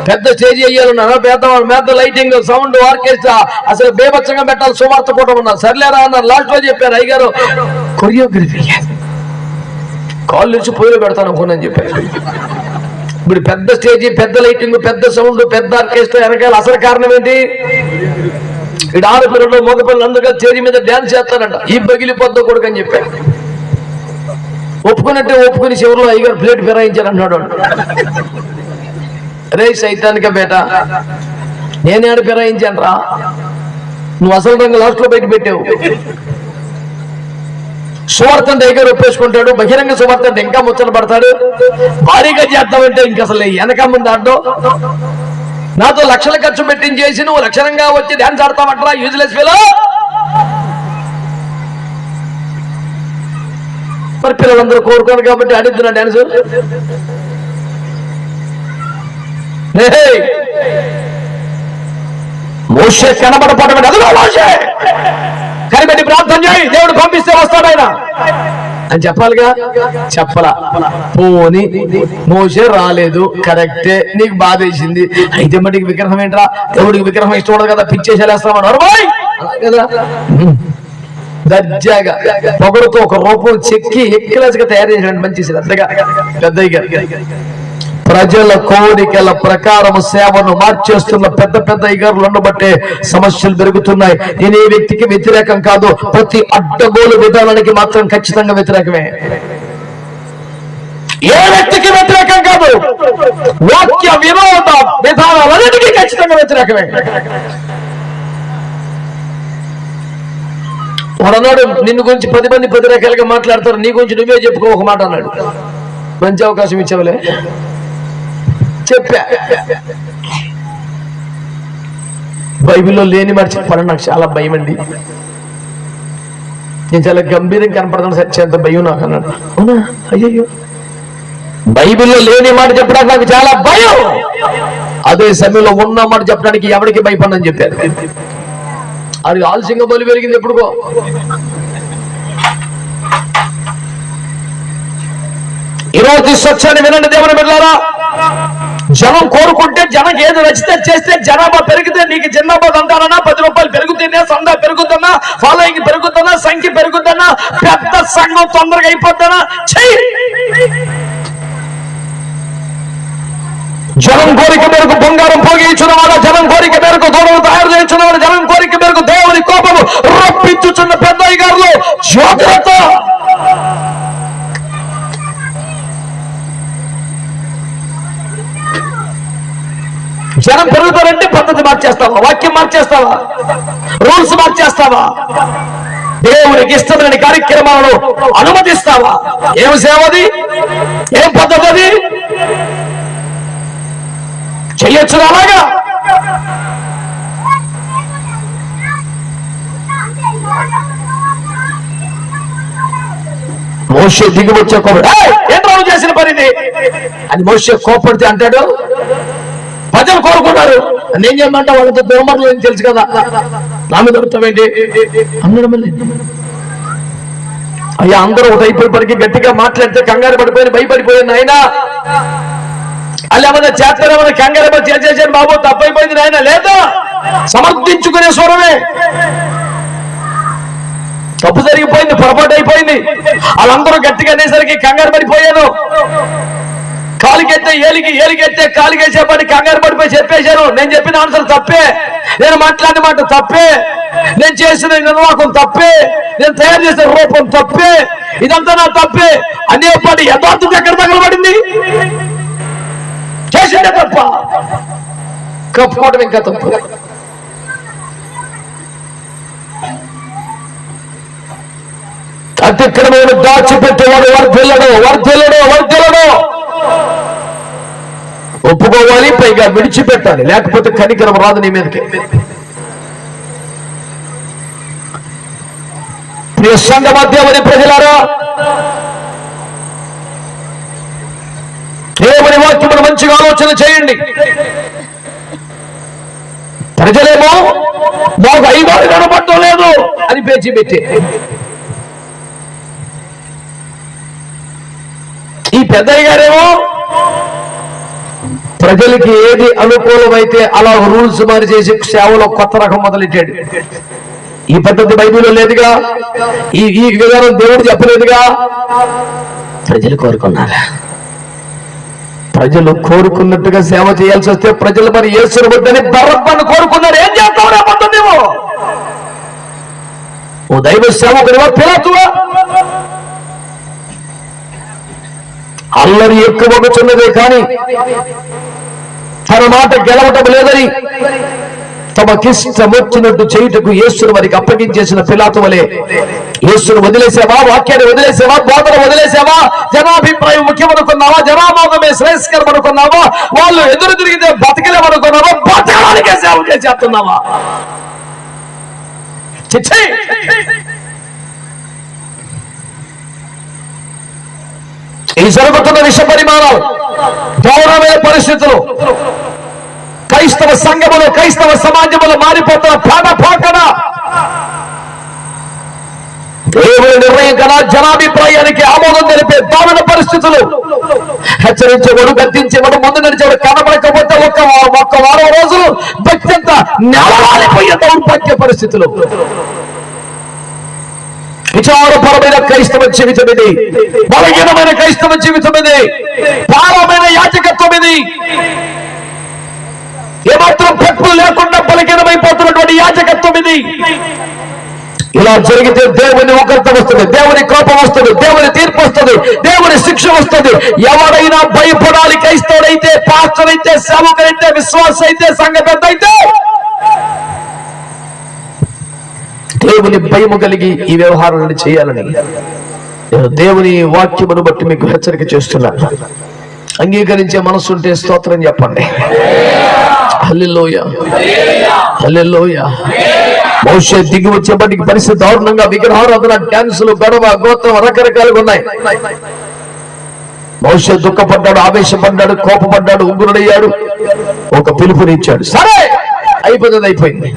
పెద్ద స్టేజ్ వేయాలన్నారు, పెద్ద లైటింగ్, సౌండ్, ఆర్కెస్ట్రా, అసలు బేభత్సంగా పెట్టాలి, సువార్త కూడా ఉన్నారు. సర్లేరా అన్నారు. లాస్ట్ లో చెప్పారు అయ్యగారు కొరియోగ్రఫీ, కాళ్ళు నుంచి పొయ్యిలో పెడతాను అనుకున్నాను చెప్పారు. ఇప్పుడు పెద్ద స్టేజీ, పెద్ద లైటింగ్, పెద్ద సౌండ్, పెద్ద ఆర్కెస్ట్రా వెనకాల అసలు కారణం ఏంటి? ఇక్కడ ఆడపిల్లలు మగపిల్లలు అందరూ స్టేజీ మీద డాన్స్ చేస్తారంట. ఈ బగిలిపోద్దో కొడుకు అని చెప్పారు. ఒప్పుకున్నట్టే ఒప్పుకుని చివరిలో అయ్యగారు ప్లేట్ ఫిరాయించారు అన్నాడు. రే సైతానిక బేట, నేనే ఆడ ఫిరాయించాను రా, నువ్వు అసలు రంగు లాస్ట్ లో బయట పెట్టావు. సువార్త అంటే అయ్యగారు ఒప్పేసుకుంటాడు, బహిరంగ సువార్త అంటే ఇంకా ముచ్చట పడతాడు. భారీగా చేద్దామంటే ఇంక అసలు వెనక ముందు ఆడో. నాతో లక్షలు ఖర్చు పెట్టించేసి నువ్వు లక్షణంగా వచ్చి డాన్స్ ఆడతావంటరా యూజ్లెస్ ఫెలో. మరి పిల్లలందరూ కోరుకోను కాబట్టి ఆడిద్దున్నా డాన్స్. మోషే కనబడపడమే, అదిగో మోషే కనిపెట్టి ప్రార్థన చేయి, దేవుడు పంపిస్తే వస్తాడాయన అని చెప్పాలిగా. చెప్పలా. పోని మోషే రాలేదు, కరెక్టే, నీకు బాధ వేసింది. అయితే మటుకి విగ్రహం ఏంట్రా, దేవుడికి విగ్రహం ఇష్టం ఉండదు కదా, పిచ్చేసేలేస్తామన్నారు కదా. దర్జాగా పొగడుతో ఒక రూపం చెక్కి ఎక్కిలాగా తయారు చేసినట్టు మంచి శ్రద్ధగా పెద్దయ్య ప్రజల కోరికల ప్రకారం సేవను మార్చేస్తున్న పెద్ద పెద్ద అయ్యగారులు ఉండబట్టే సమస్యలు పెరుగుతున్నాయి. నేను ఏ వ్యక్తికి వ్యతిరేకం కాదు, ప్రతి అడ్డగోలు విధానానికి మాత్రం ఖచ్చితంగా వ్యతిరేకమే. ఏ వ్యక్తికి వ్యతిరేకం కాదు, వాక్య విరోధ విధానాలన్నిటికీ ఖచ్చితంగా వ్యతిరేకమే. వాడన్నాడు, నిన్ను గురించి 10 మంది 10 రకాలుగా మాట్లాడతారు, నీ గురించి నువ్వే చెప్పుకో ఒక మాట అన్నాడు. మంచి అవకాశం ఇచ్చావులే, చెప్పా. బైబిల్లో లేని మాట చెప్పాలని నాకు చాలా భయం అండి. నేను చాలా గంభీరంగా కనపడతాను, సత్యంత భయం నాకు అన్నాడు. అవునా? అయ్యయ్యో, బైబిల్లో లేని మాట చెప్పడానికి నాకు చాలా భయం. అదే సమయంలో ఉన్న మాట చెప్పడానికి ఎవరికి భయపడని చెప్పారు. అది ఆలస్యంగా బలి పెరిగింది ఎప్పుడుకో. ఈరోజు సత్యాన్ని వినండి దేవుని బిడ్డలారా. జనం కోరుకుంటే, జనం ఏది నచ్చితే చేస్తే, జనాభా పెరిగితే, నీకు జనాభా అంటారన్నా 10 రూపాయలు పెరుగుతుందా, సందా పెరుగుతున్నా, ఫాలోయింగ్ పెరుగుతున్నా, సంఖ్య పెరుగుతున్నా, పెద్ద సంఘం తొందరగా అయిపోతున్నా చెయ్యి. జనం కోరిక మేరకు బంగారం పోగించిన వాడు, జనం కోరిక మేరకు గొడవలు తయారు చేయించిన వాడు, జనం కోరిక మేరకు దేవుని కోపము రప్పించుచున్న పెద్ద అయ్యగారులు జాగ్రత్త. జనం పెరుగుతారంటే పద్ధతి మార్చేస్తావా, వాక్యం మార్చేస్తావా, రూల్స్ మార్చేస్తావా, దేవునికి ఇష్టమైన కార్యక్రమాలను అనుమతిస్తావా? ఏం సేవది, ఏం పద్ధతి అది? చెయ్యొచ్చు అలాగా. మోషే దిగి వచ్చే కోపడు, ఏంటో చేసిన పనిది అని మోషే కోపడితే అంటాడు, ప్రజలు కోరుకున్నారు, నేను చేయమంటా వాళ్ళతో దోమర్లు అని తెలుసు కదా, నా మీద అర్థమేంటి అన్నాడు. మళ్ళీ అయ్యా అందరూ ఒక అయిపోయి గట్టిగా మాట్లాడితే కంగారు పడిపోయి భయపడిపోయింది ఆయన. అలా ఏమన్నా చేస్తారేమన్నా కంగారు చేసేసాను బాబు, తప్పైపోయింది నాయన. లేదా సమర్థించుకునే స్వరమే. తప్పు జరిగిపోయింది, పొరపాటు అయిపోయింది. వాళ్ళందరూ గట్టిగా అనేసరికి కంగారు పడిపోయాను. కాలికెత్తే ఏలికెత్తే కాలికేసేపటి కంగారు పడిపోయి చెప్పేశాను. నేను చెప్పిన ఆన్సర్ తప్పే, నేను మాట్లాడిన మాట తప్పే, నేను చేసిన నిర్వాహకం తప్పే, నేను తయారు చేసిన రూపం తప్పే, ఇదంతా నా తప్పే అనేపాటి యథార్థత ఎక్కడ తగలబడింది? చేసిందే తప్ప, కప్పుకోవడం ఇంకా తప్పు. అతిక్రమణ దాచిపెట్టేవాడు వర్ధిల్లడు. ఒప్పుకోవాలి, పైగా విడిచిపెట్టాలి, లేకపోతే కనికరం రాదు నీ మీదకి. ప్రియ సంఘ మధ్యమని ప్రజలారా, దేవుని వాక్యమును మంచిగా ఆలోచన చేయండి. ప్రజలేమో మాకు 5 ఆరు కనపడటం లేదు అని పేచి పెట్టి, ఈ పెద్దయ్య గారేమో ప్రజలకి ఏది అనుకూలమైతే అలా రూల్స్ మరి చేసి సేవలో కొత్త రకం మొదలెట్టాడు. ఈ పద్ధతి బైబిల్లో లేదుగా, ఈ విధానం దేవుడు చెప్పలేదుగా. ప్రజలు కోరుకున్నారా? ప్రజలు కోరుకున్నట్టుగా సేవ చేయాల్సి వస్తే ప్రజలు మరి యేసుని వద్దని బరబ్బను కోరుకున్నారు. ఏం చేస్తావు రా పద్ధతివో? ఓ దైవ సేవకుడివా పిలాతువా? అల్లరి ఎక్కువగుచున్నదే కానీ తన మాట గెలవటం లేదని తమకిష్టమొచ్చినట్టు చేయుటకు యేసును వారికి అప్పగించేసిన పిలాతు వలె యేసును వదిలేసావా? వాక్యాన్ని వదిలేసావా? బోధన వదిలేసావా? జనాభిప్రాయం ముఖ్యమనుకున్నావా? జనామోగమే శ్రేయస్కరం అనుకున్నావా? వాళ్ళు ఎదురు తిరిగితే బతకలేమనుకున్నావా? బతకడానికే సేవ చేసేస్తున్నావా? ఈ జరుగుతున్న విష పరిమాణాలు, దారుణమైన పరిస్థితులు క్రైస్తవ సంఘములు, క్రైస్తవ సమాజములు మారిపోతున్న పాటపాటన దేవుని నిర్ణయం కదా, జనాభిప్రాయానికి ఆమోదం తెలిపే దారుణ పరిస్థితులు. హెచ్చరించేవాడు, గద్దించేవాడు, ముందు నడిచేవాడు కనబడకపోతే ఒక్క వారం రోజులు భక్తి అంతా నెలవాలిపోయే దౌర్భాగ్య పరిస్థితులు. విచారపరమైన క్రైస్తవ జీవితం ఇది, బలహీనమైన క్రైస్తవ జీవితం ఇది, భారమైన యాజకత్వం ఇది. ఏమాత్రం పట్టులు లేకుండా బలహీనమైపోతున్నటువంటి యాజకత్వం ఇది. ఇలా జరిగితే దేవుని ఉగ్రత వస్తుంది, దేవుని కోపం వస్తుంది, దేవుని తీర్పు వస్తుంది, దేవుని శిక్ష వస్తుంది. ఎవరైనా భయపడాలి. క్రైస్తవుడైతే, పాస్టర్ అయితే, సేవకుడైతే, విశ్వాస అయితే, సంఘ పెద్ద అయితే దేవుని భయము కలిగి ఈ వ్యవహారాన్ని చేయాలని నేను దేవుని వాక్యమును బట్టి మీకు హెచ్చరిక చేస్తున్నాను. అంగీకరించే మనసు ఉంటే స్తోత్రం చెప్పండి. హల్లెలూయా, హల్లెలూయా. మోషే దిగి వచ్చేప్పటికి పరిస్థితి దారుణంగా, విగ్రహారాధన, డాన్సులు, గొడవ, గోత్రం రకరకాలుగా ఉన్నాయి. మోషే దుఃఖపడ్డాడు, ఆవేశపడ్డాడు, కోపపడ్డాడు, ఉగ్రుడయ్యాడు, ఒక పిలుపునిచ్చాడు. సరే అయిపోయింది.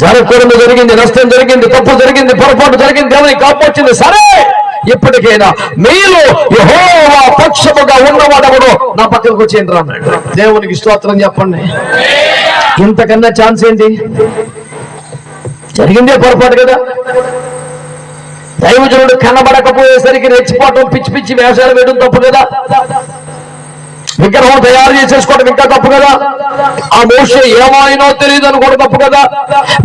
జరగకూడదు జరిగింది, నష్టం జరిగింది, తప్పు జరిగింది, పొరపాటు జరిగింది, దేవుని కోపం వచ్చింది. సరే ఇప్పటికైనా మీలో యెహోవా పక్షముగా ఉన్నవాడెవడో నా పక్కకు వచ్చేయండి అన్నాడు. దేవునికి స్తోత్రం చెప్పండి. ఇంతకన్నా ఛాన్స్ ఏంటి? జరిగిందే పొరపాటు కదా. దైవజనుడు కనబడకపోయేసరికి రెచ్చిపోవటం, పిచ్చి పిచ్చి వేషాలు వేయడం తప్పు కదా. విగ్రహం తయారు చేసేసుకోవడం ఇంకా తప్పు కదా. ఆ మోషే ఏమైనా తెలియదు అనుకోవడం తప్పు కదా.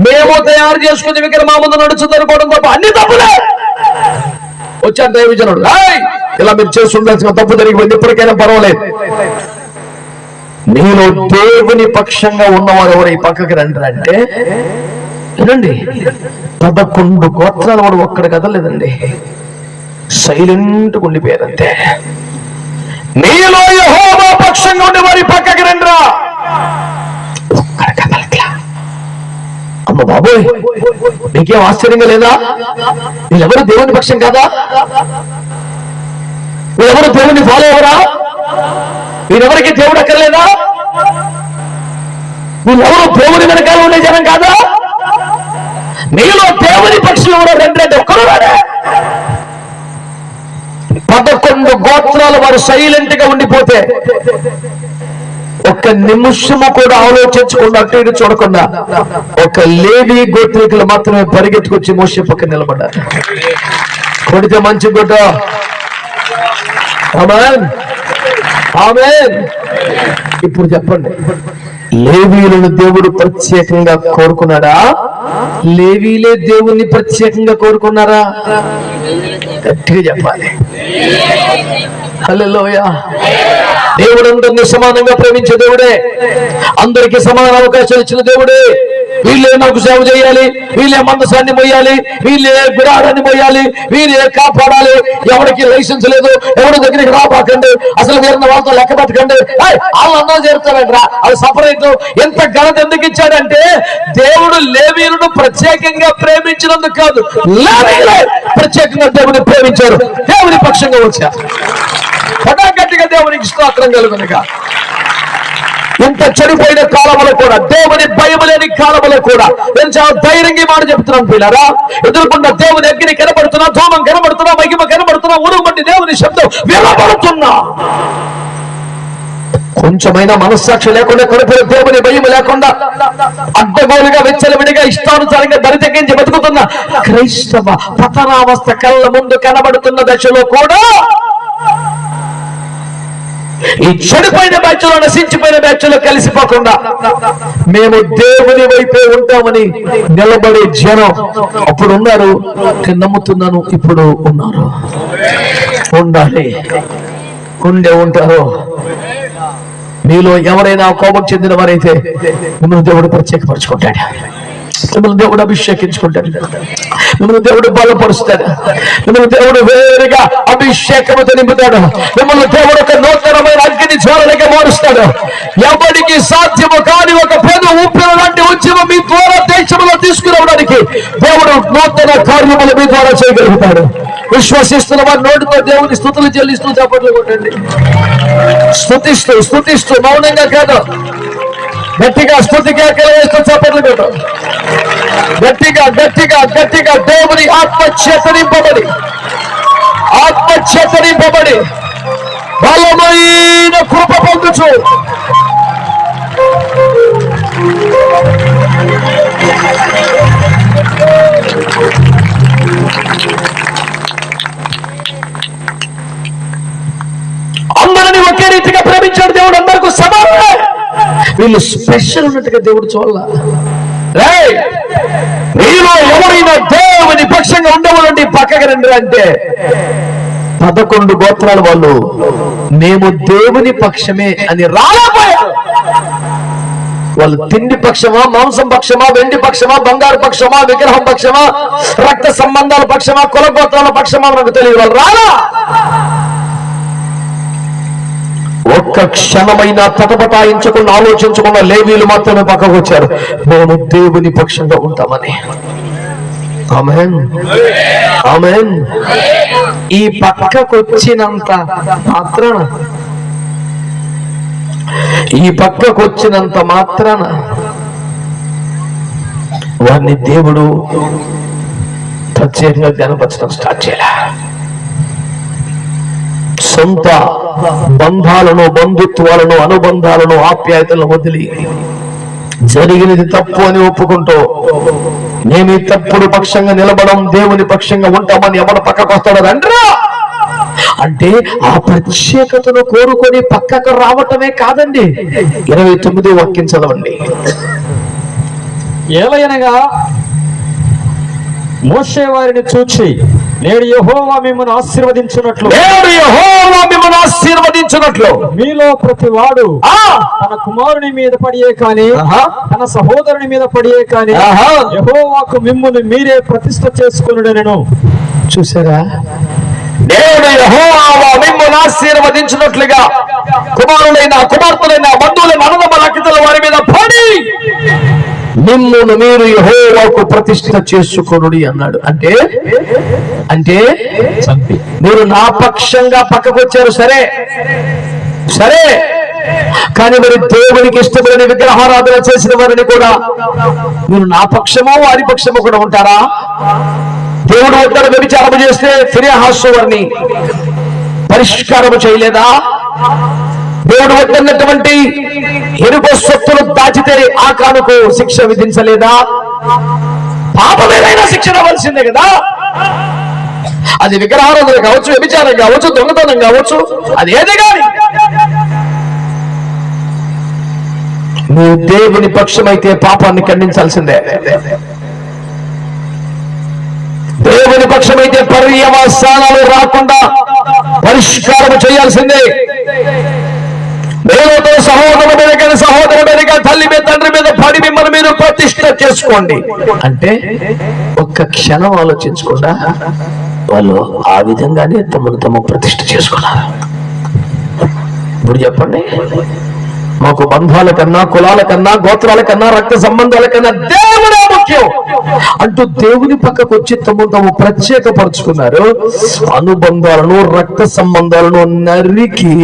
మేము తయారు చేసుకుని విగ్రహం ముందు నడుచుంది అనుకోవడం తప్పు. అన్ని తప్పులే. వచ్చాను దైవజనుడు, ఇలా మీరు చేస్తుండాల్సిన తప్పు జరిగిపోయింది, ఇప్పటికైనా పర్వాలేదు. నీలో దేవుని పక్షంగా ఉన్నవారు ఎవరు ఈ పక్కకి రండి అంటే వినండి, 11 గోత్రాల వాడు ఒక్కడి కదలేదండి, సైలెంట్గా ఉండిపోయారంతే. నీలో యెహోవా పక్షంగా ఉండి వారి పక్కకి రండిరా. ఒక్కడి కదలట్లా. అమ్మ బాబోయ్, నీకేం ఆశ్చర్యంగా లేదా? వీళ్ళెవరు దేవుని పక్షం కాదా? వీళ్ళెవరు దేవుని ఫాలో ఎవరా? వీరెవరికి దేవుడు అక్కర్లేదా? వీళ్ళెవరు దేవుని వెనకాల ఉండే జనం కాదా? నీలో దేవుని పక్షులు ఎవరో రెండు ఒక్కరు రాడే. 11 గోత్రాలు వారు సైలెంట్ గా ఉండిపోతే ఒక్క నిమిషము కూడా ఆలోచించకుండా అటు ఇటు చూడకుండా ఒక లేవి గోత్రికులు మాత్రమే పరిగెత్తుకొచ్చి మోషే పక్కన నిలబడ్డారు. కొడితే మంచి గుడ్డ. ఆమేన్, ఆమేన్. ఇప్పుడు చెప్పండి, లేవీయులను దేవుడు ప్రత్యేకంగా కోరుకున్నాడా? లేవీలే దేవుణ్ణి ప్రత్యేకంగా కోరుకున్నారా? గట్టిగా చెప్పాలి. హల్లెలూయా. దేవుడు అందరినీ సమానంగా ప్రేమించే దేవుడే, అందరికీ సమాన అవకాశాలు ఇచ్చిన దేవుడే. వీళ్ళే నాకు సేవ చేయాలి, వీళ్ళే మందసాన్ని మొయ్యాలి, వీళ్ళే బిడాడాన్ని మొయ్యాలి, వీళ్ళే కాపాడాలి, ఎవరికి లైసెన్స్ లేదు, ఎవరి దగ్గరికి రాబాకండి, అసలు వీరిన వాళ్ళతో లెక్క పెట్టకండి, వాళ్ళందరూ చేరుతారంటరా, అది సపరేట్. ఎంత ఘనత ఎందుకు ఇచ్చాడంటే దేవుడు లేవీయులను ప్రత్యేకంగా ప్రేమించినందుకు కాదు, లేవీయులే ప్రత్యేకంగా దేవుని ప్రేమించారు, దేవుని పక్షంగా వచ్చారు. గట్టిగా దేవునికి స్తోత్రం కలుగునుగా. ఇంత చెడిపోయిన కాలంలో కూడా, దేవుని భయం లేని కాలంలో కూడా నేను చాలా ధైర్యంగా మాట చెప్తున్నాను పిల్లరా. ఎదుర్కొన్న దేవుని అగ్ని కనబడుతున్నా, ధూమం కనబడుతున్నా, మహిమ కనబడుతున్నా, ఉరుమంటి దేవుని శబ్దం వినబడుతున్నా, కొంచెమైనా మనస్సాక్షి లేకుండా, కడుపులో దేవుని భయం లేకుండా, అడ్డగోలుగా వెచ్చలవిడిగా ఇష్టానుసారంగా దరి తగ్గించి బతుకుతున్న క్రైస్తవ పతనావస్థ కళ్ళ ముందు కనబడుతున్న దశలో కూడా ఈ చెడిపోయిన బ్యాచ్లో, నశించిపోయిన బ్యాచ్లో కలిసిపోకుండా మేము దేవుని వైపే ఉంటామని నిలబడే జనం అప్పుడు ఉన్నారు. నేను నమ్ముతున్నాను ఇప్పుడు ఉన్నారు, ఉండాలి, ఉండే ఉంటారు. మీలో ఎవరైనా కోపం చెందిన వారైతే మిమ్మల్ని దేవుడు ప్రత్యేకపరచుకుంటాడు, మిమ్మల్ని దేవుడు అభిషేకించుకుంటాడు, మిమ్మల్ని దేవుడు బలపరుస్తాడు, మిమ్మల్ని దేవుడు వేరుగా అభిషేకముతో నింపుతాడు, మిమ్మల్ని దేవుడు ఒక నూతనమైన అగ్ని జ్వాలగా మారుస్తాడు. ఎవరికి సాధ్యము కాని ఒక పెద్ద ఊపిరి లాంటి ఉద్యమం మీ ద్వారా దేశంలో తీసుకురావడానికి దేవుడు నూతన కార్యములు మీ ద్వారా చేయగలుగుతాడు. విశ్వసిస్తున్న వారి నోటితో దేవుని స్తుతులు చెల్లిస్తూ చప్పట్లు కొట్టండి. స్తుతిస్తూ స్తుతిస్తూ, మౌనంగా కాదు, గట్టిగా స్తుతిగా కలిగేస్తూ చప్పట్లు కొట్టు. గట్టిగా గట్టిగా గట్టిగా దేవుని ఆత్మచేతనింపబడి, ఆత్మచేతనింపబడి బలమైన కృప పొందుచు అందరినీ ఒకే రీతిగా ప్రేమించాడు దేవుడు, అందరికీ సమానమే. వీళ్ళు స్పెషల్ ఉన్నట్టుగా దేవుడు చూడాల. మీలో ఎవరైనా దేవుని పక్షంగా ఉండవాలండి పక్కకి రండి అంటే 11 గోత్రాల వాళ్ళు మేము దేవుని పక్షమే అని రాలేపోయారు. వాళ్ళు తిండి పక్షమా, మాంసం పక్షమా, వెండి పక్షమా, బంగారు పక్షమా, విగ్రహం పక్షమా, రక్త సంబంధాల పక్షమా, కుల గోత్రాల పక్షమా మనకు తెలియదు. వాళ్ళు రాలా. ఒక్క క్షణమైనా తటపటాయించకుండా, ఆలోచించకుండా లేవీయులు మాత్రమే పక్కకు వచ్చారు, మేము దేవుని పక్షంగా ఉంటామని. ఆమేన్, ఆమేన్. ఈ పక్కకు వచ్చినంత మాత్రాన, ఈ పక్కకు వచ్చినంత మాత్రాన వారిని దేవుడు ప్రత్యేకంగా జ్ఞానపరచడం స్టార్ట్ చేయాలి. సొంత బంధాలను, బంధుత్వాలను, అనుబంధాలను, ఆప్యాయతలను వదిలి జరిగినది తప్పు అని ఒప్పుకుంటూ మేము ఈ తప్పుడు పక్షంగా నిలబడం, దేవుని పక్షంగా ఉంటామని ఎవరు పక్కకు వస్తాడో రండిరా అంటే ఆ ప్రత్యేకతను కోరుకొని పక్కకు రావటమే కాదండి. 29 వాక్యం చదవండి. ఏలయనగా మోషే వారిని చూచి, నేడు యెహోవా మిమ్మల్ని ఆశీర్వదించున్నట్లు, నేడు యెహోవా మిమ్మల్ని ఆశీర్వదించున్నట్లు మీలో ప్రతి వాడు తన కుమారుని మీద పడియే కాని, తన సహోదరుని మీద పడియే కాని యెహోవాకు మిమ్మును మీరే ప్రతిష్ఠ చేసుకొనుడనెను. చూసారా? నేడు యెహోవా మిమ్మల్ని ఆశీర్వదించినట్లుగా కుమారులైన, కుమార్తెలైన, బంధువులైన, అన్నదమ్ముల, అక్కల వారి మీద పడి మిమ్మును మీరు యెహోవాకు ప్రతిష్ఠ చేసుకొనుడి అన్నాడు. అంటే అంటే మీరు నా పక్షంగా పక్కకు వచ్చారు, సరే సరే, కానీ మరి దేవునికి ఇష్టమైన విగ్రహారాధన చేసిన వారిని కూడా మీరు నా పక్షమో వారి పక్షమో కూడా ఉంటారా? దేవుడు ఒక్కడు వ్యభిచారం చేస్తే ఫిర్యాహాసు వారిని పరిష్కారం చేయలేదా? దేవుడు వద్దన్నటువంటి ఇనుప సొత్తులు దాచితే ఆకానుకు శిక్ష విధించలేదా? పాపమేదైనా శిక్ష అవ్వాల్సిందే కదా. అది విగ్రహారాధన కావచ్చు, వ్యభిచారం కావచ్చు, దొంగతనం కావచ్చు, అది ఏది కానీ నువ్వు దేవుని పక్షమైతే పాపాన్ని ఖండించాల్సిందే. దేవుని పక్షమైతే పర్యవసానాలు రాకుండా పరిష్కారం చేయాల్సిందే. దేవుతో సహోదరు మీద కానీ సహోదరు మీద కానీ తల్లి మీద తండ్రి మీద పడి మిమ్మల్ని మీరు ప్రతిష్ఠ చేసుకోండి అంటే ఒక్క క్షణం ఆలోచించకుండా వాళ్ళు ఆ విధంగానే తమను తమ ప్రతిష్ఠ చేసుకున్నారు. ఇప్పుడు చెప్పండి, మాకు బంధాల కన్నా, కులాల కన్నా, గోత్రాల కన్నా, రక్త సంబంధాల కన్నా దేవుడే ముఖ్యం అంటూ దేవుని పక్కకు వచ్చి తమ ప్రత్యేకపరుచుకున్నారు. అనుబంధాలను, రక్త సంబంధాలను నరికి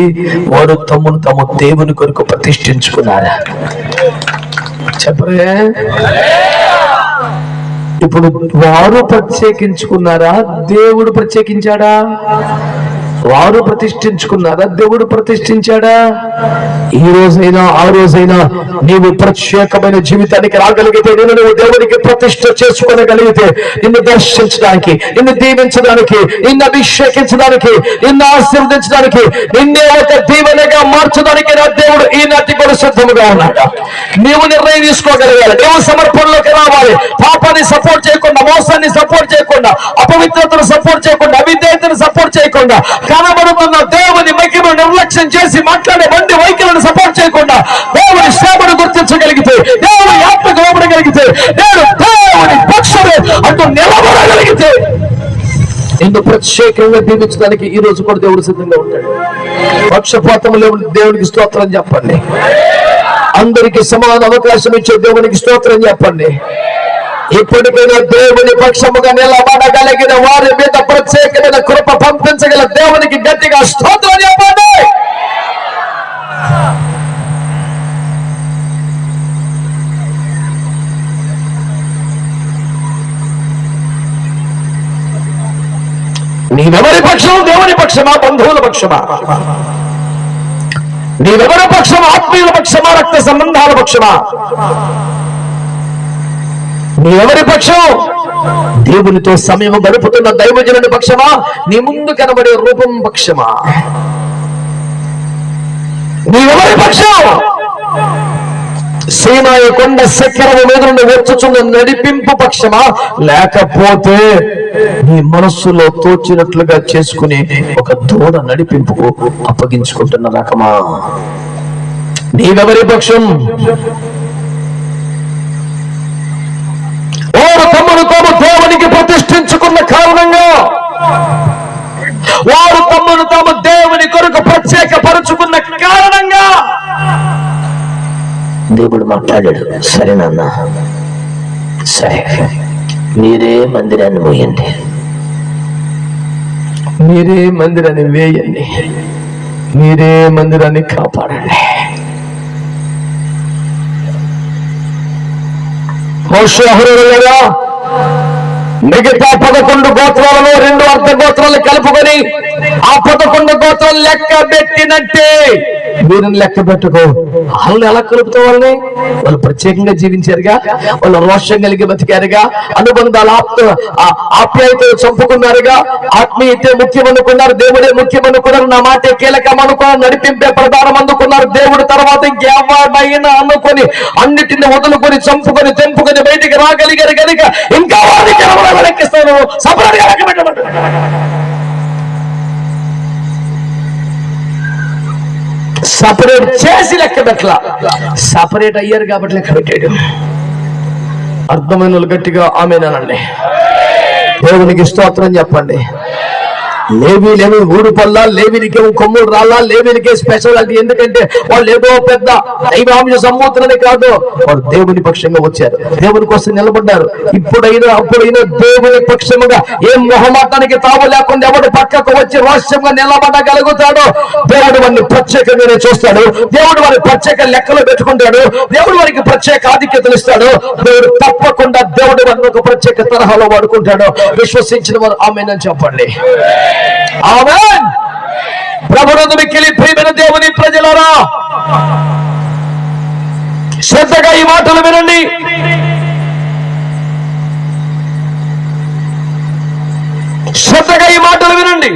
వారు తమ దేవుని కొరకు ప్రతిష్ఠించుకున్నారు. చెప్పరే, ఇప్పుడు వారు ప్రత్యేకించుకున్నారా? దేవుడు ప్రత్యేకించాడా? వారు ప్రతిష్ఠించుకున్నారా? దేవుడు ప్రతిష్ఠించాడా? ఈ రోజైనా ఆ రోజైనా నీవు ప్రత్యేకమైన జీవితానికి రాగలిగితే, నువ్వు దేవునికి ప్రతిష్ఠ చేసుకోగలిగితే, నిన్ను దర్శించడానికి, నిన్ను దీవించడానికి, నిన్ను అభిషేకించడానికి, నిన్ను ఆశీర్వదించడానికి, నిన్నే ఒక దీవెనగా మార్చడానికి నా దేవుడు ఈనాటి కూడా సిద్ధముగా ఉన్నాడు. నీవు నిర్ణయం తీసుకోగలగాలి. నీవు సమర్పణలోకి రావాలి. పాపాన్ని సపోర్ట్ చేయకుండా, మోసాన్ని సపోర్ట్ చేయకుండా, అపవిత్రతను సపోర్ట్ చేయకుండా, అవిధేయతను సపోర్ట్ చేయకుండా, కనబడుతున్న దేవుని మహిమను నిర్లక్ష్యం చేసి మాట్లాడే మంది వైఖరిని సపోర్ట్ చేయకుండా, దేవుని శ్రమను గుర్తించగలిగితే, దేవుని ఆత్మకు లోబడగలిగితే, నేను దేవుని పక్షమే అంటూ నిలబడగలిగితే, నిన్ను ప్రత్యేకంగా దీవించడానికి ఈ రోజు కూడా దేవుడు సిద్ధంగా ఉంటాడు. పక్షపాతం లేని దేవునికి స్తోత్రం చెప్పండి. అందరికి సమాన అవకాశం ఇచ్చే దేవునికి స్తోత్రం చెప్పండి. ఇప్పటికైనా దేవుని పక్షముగా నిలబడగలిగిన వారి మీద ప్రత్యేకమైన కృప పంపించగల దేవునికి గట్టిగా స్తోత్రం చెప్పండి. నీవెవరి పక్షం? దేవుని పక్షమా? బంధువుల పక్షమా? నీవెవరి పక్షం? ఆత్మీయుల పక్షమా? రక్త సంబంధాల పక్షమా? నీవెవరి పక్షం? దేవునితో సమయం గడుపుతున్న దైవజనుని పక్షమా? నీ ముందు కనబడే రూపం పక్షమా? నీవెవరి పక్షం? సీనాయి కొండ శిఖరము మీద నుండి వచ్చుచున్న నడిపింపు పక్షమా? లేకపోతే నీ మనస్సులో తోచినట్లుగా చేసుకుని ఒక దూడ నడిపింపుకు అప్పగించుకుంటున్న రకమా? నీవెవరి పక్షం? వారు తమను తాము దేవునికి ప్రతిష్ఠించుకున్న కారణంగా, వారు తమను తాము దేవుని కొరకు ప్రత్యేకపరుచుకున్న కారణంగా దేవుడు మాట్లాడాడు. సరే నాన్న, సరే, మీరే మందిరాన్ని మోయండి, మీరే మందిరాన్ని వేయండి, మీరే మందిరాన్ని కాపాడండి. మోషే అహరోనులుగా మిగతా 11 గోత్రాలను 2 అర్ధ గోత్రాలు కలుపుకొని ఆ 11 గోత్రాలు లెక్క పెట్టినట్టే వీరిని లెక్క పెట్టుకో. వాళ్ళని ఎలా కలుపుతావు? వాళ్ళు ప్రత్యేకంగా జీవించారుగా, వాళ్ళు రోషం కలిగి బతికారుగా, అనుబంధాలు ఆప్యాయతలు చంపుకున్నారుగా, ఆత్మీయతే ముఖ్యం అనుకున్నారు, దేవుడే ముఖ్యం అనుకున్నారు, నా మాటే కీలకం అనుకున్నారు, నడిపింపే ప్రధానం అందుకున్నారు, దేవుడు తర్వాత ఇంకేమైనా అనుకొని అన్నిటిని వదులుకొని చంపుకొని తెంపుకొని బయటికి రాగలిగారు కనుక ఇంకా వారికి లెక్కిస్తాను. సపరేట్గా లెక్క పెట్టమంటారు. సపరేట్ చేసి లెక్క పెట్టలా, సపరేట్ అయ్యారు కాబట్టి లెక్క పెట్టాడు. అర్థమైన వాళ్ళు గట్టిగా ఆమేనండి. దేవునికి స్తోత్రం చెప్పండి. లేవీలేమో 3 పళ్ళ, లేవీనికేమో కొమ్ములు రాళ్ళ, లేవీనికే స్పెషాలిటీ. ఎందుకంటే వాళ్ళు ఏదో పెద్ద దైవాంశ సంబూతులని కాదు, వాళ్ళు దేవుని పక్షంగా వచ్చారు, దేవుని కోసం నిలబడ్డారు. అప్పుడైనా దేవుని పక్షముగా ఏం మొహమాటానికి తావు లేకుండా ఎవడు పక్కకు వచ్చి రోషంగా నిలబడగలుగుతాడో దేవుడు వారిని ప్రత్యేకంగానే చూస్తాడు. దేవుడు వారి ప్రత్యేక లెక్కలు పెట్టుకుంటాడు. దేవుడు వారికి ప్రత్యేక ఆధిక్యతలు ఇస్తాడు. దేవుడు తప్పకుండా దేవుడు వారిని ఒక ప్రత్యేక తరహాలో వాడుకుంటాడు. విశ్వసించిన వారు ఆమేన్ అని చెప్పండి. ఆమేన్. ప్రభునందు మిక్కిలి ప్రియమైన ప్రియమైన దేవుని ప్రజలారా, శ్రద్ధగా ఈ మాటలు వినండి. శ్రద్ధగా ఈ మాటలు వినండి.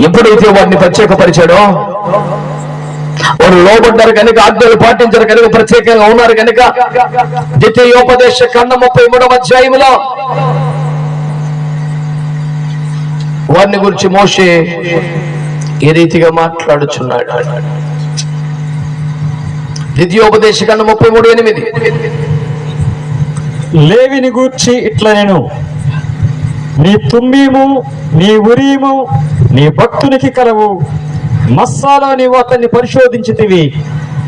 ఎప్పుడైతే వాడిని ప్రత్యేకపరిచాడో, వారు లోబడ్డారు కనుక, ఆజ్ఞలు పాటించారు కనుక, ప్రత్యేకంగా ఉన్నారు కనుక, ద్వితీయోపదేశ ఖండం 33వ అధ్యాయములో వారిని గురించి మోషే ఏ రీతిగా మాట్లాడుచున్నాడు. ద్వితీయోపదేశ ఖండం 33:8. లేవిని గూర్చి ఇట్లా నేను, నీ తుమ్మీము నీ ఉరీము నీ భక్తునికి కలవు. మస్సాలో నీవు అతన్ని పరిశోధించితివి,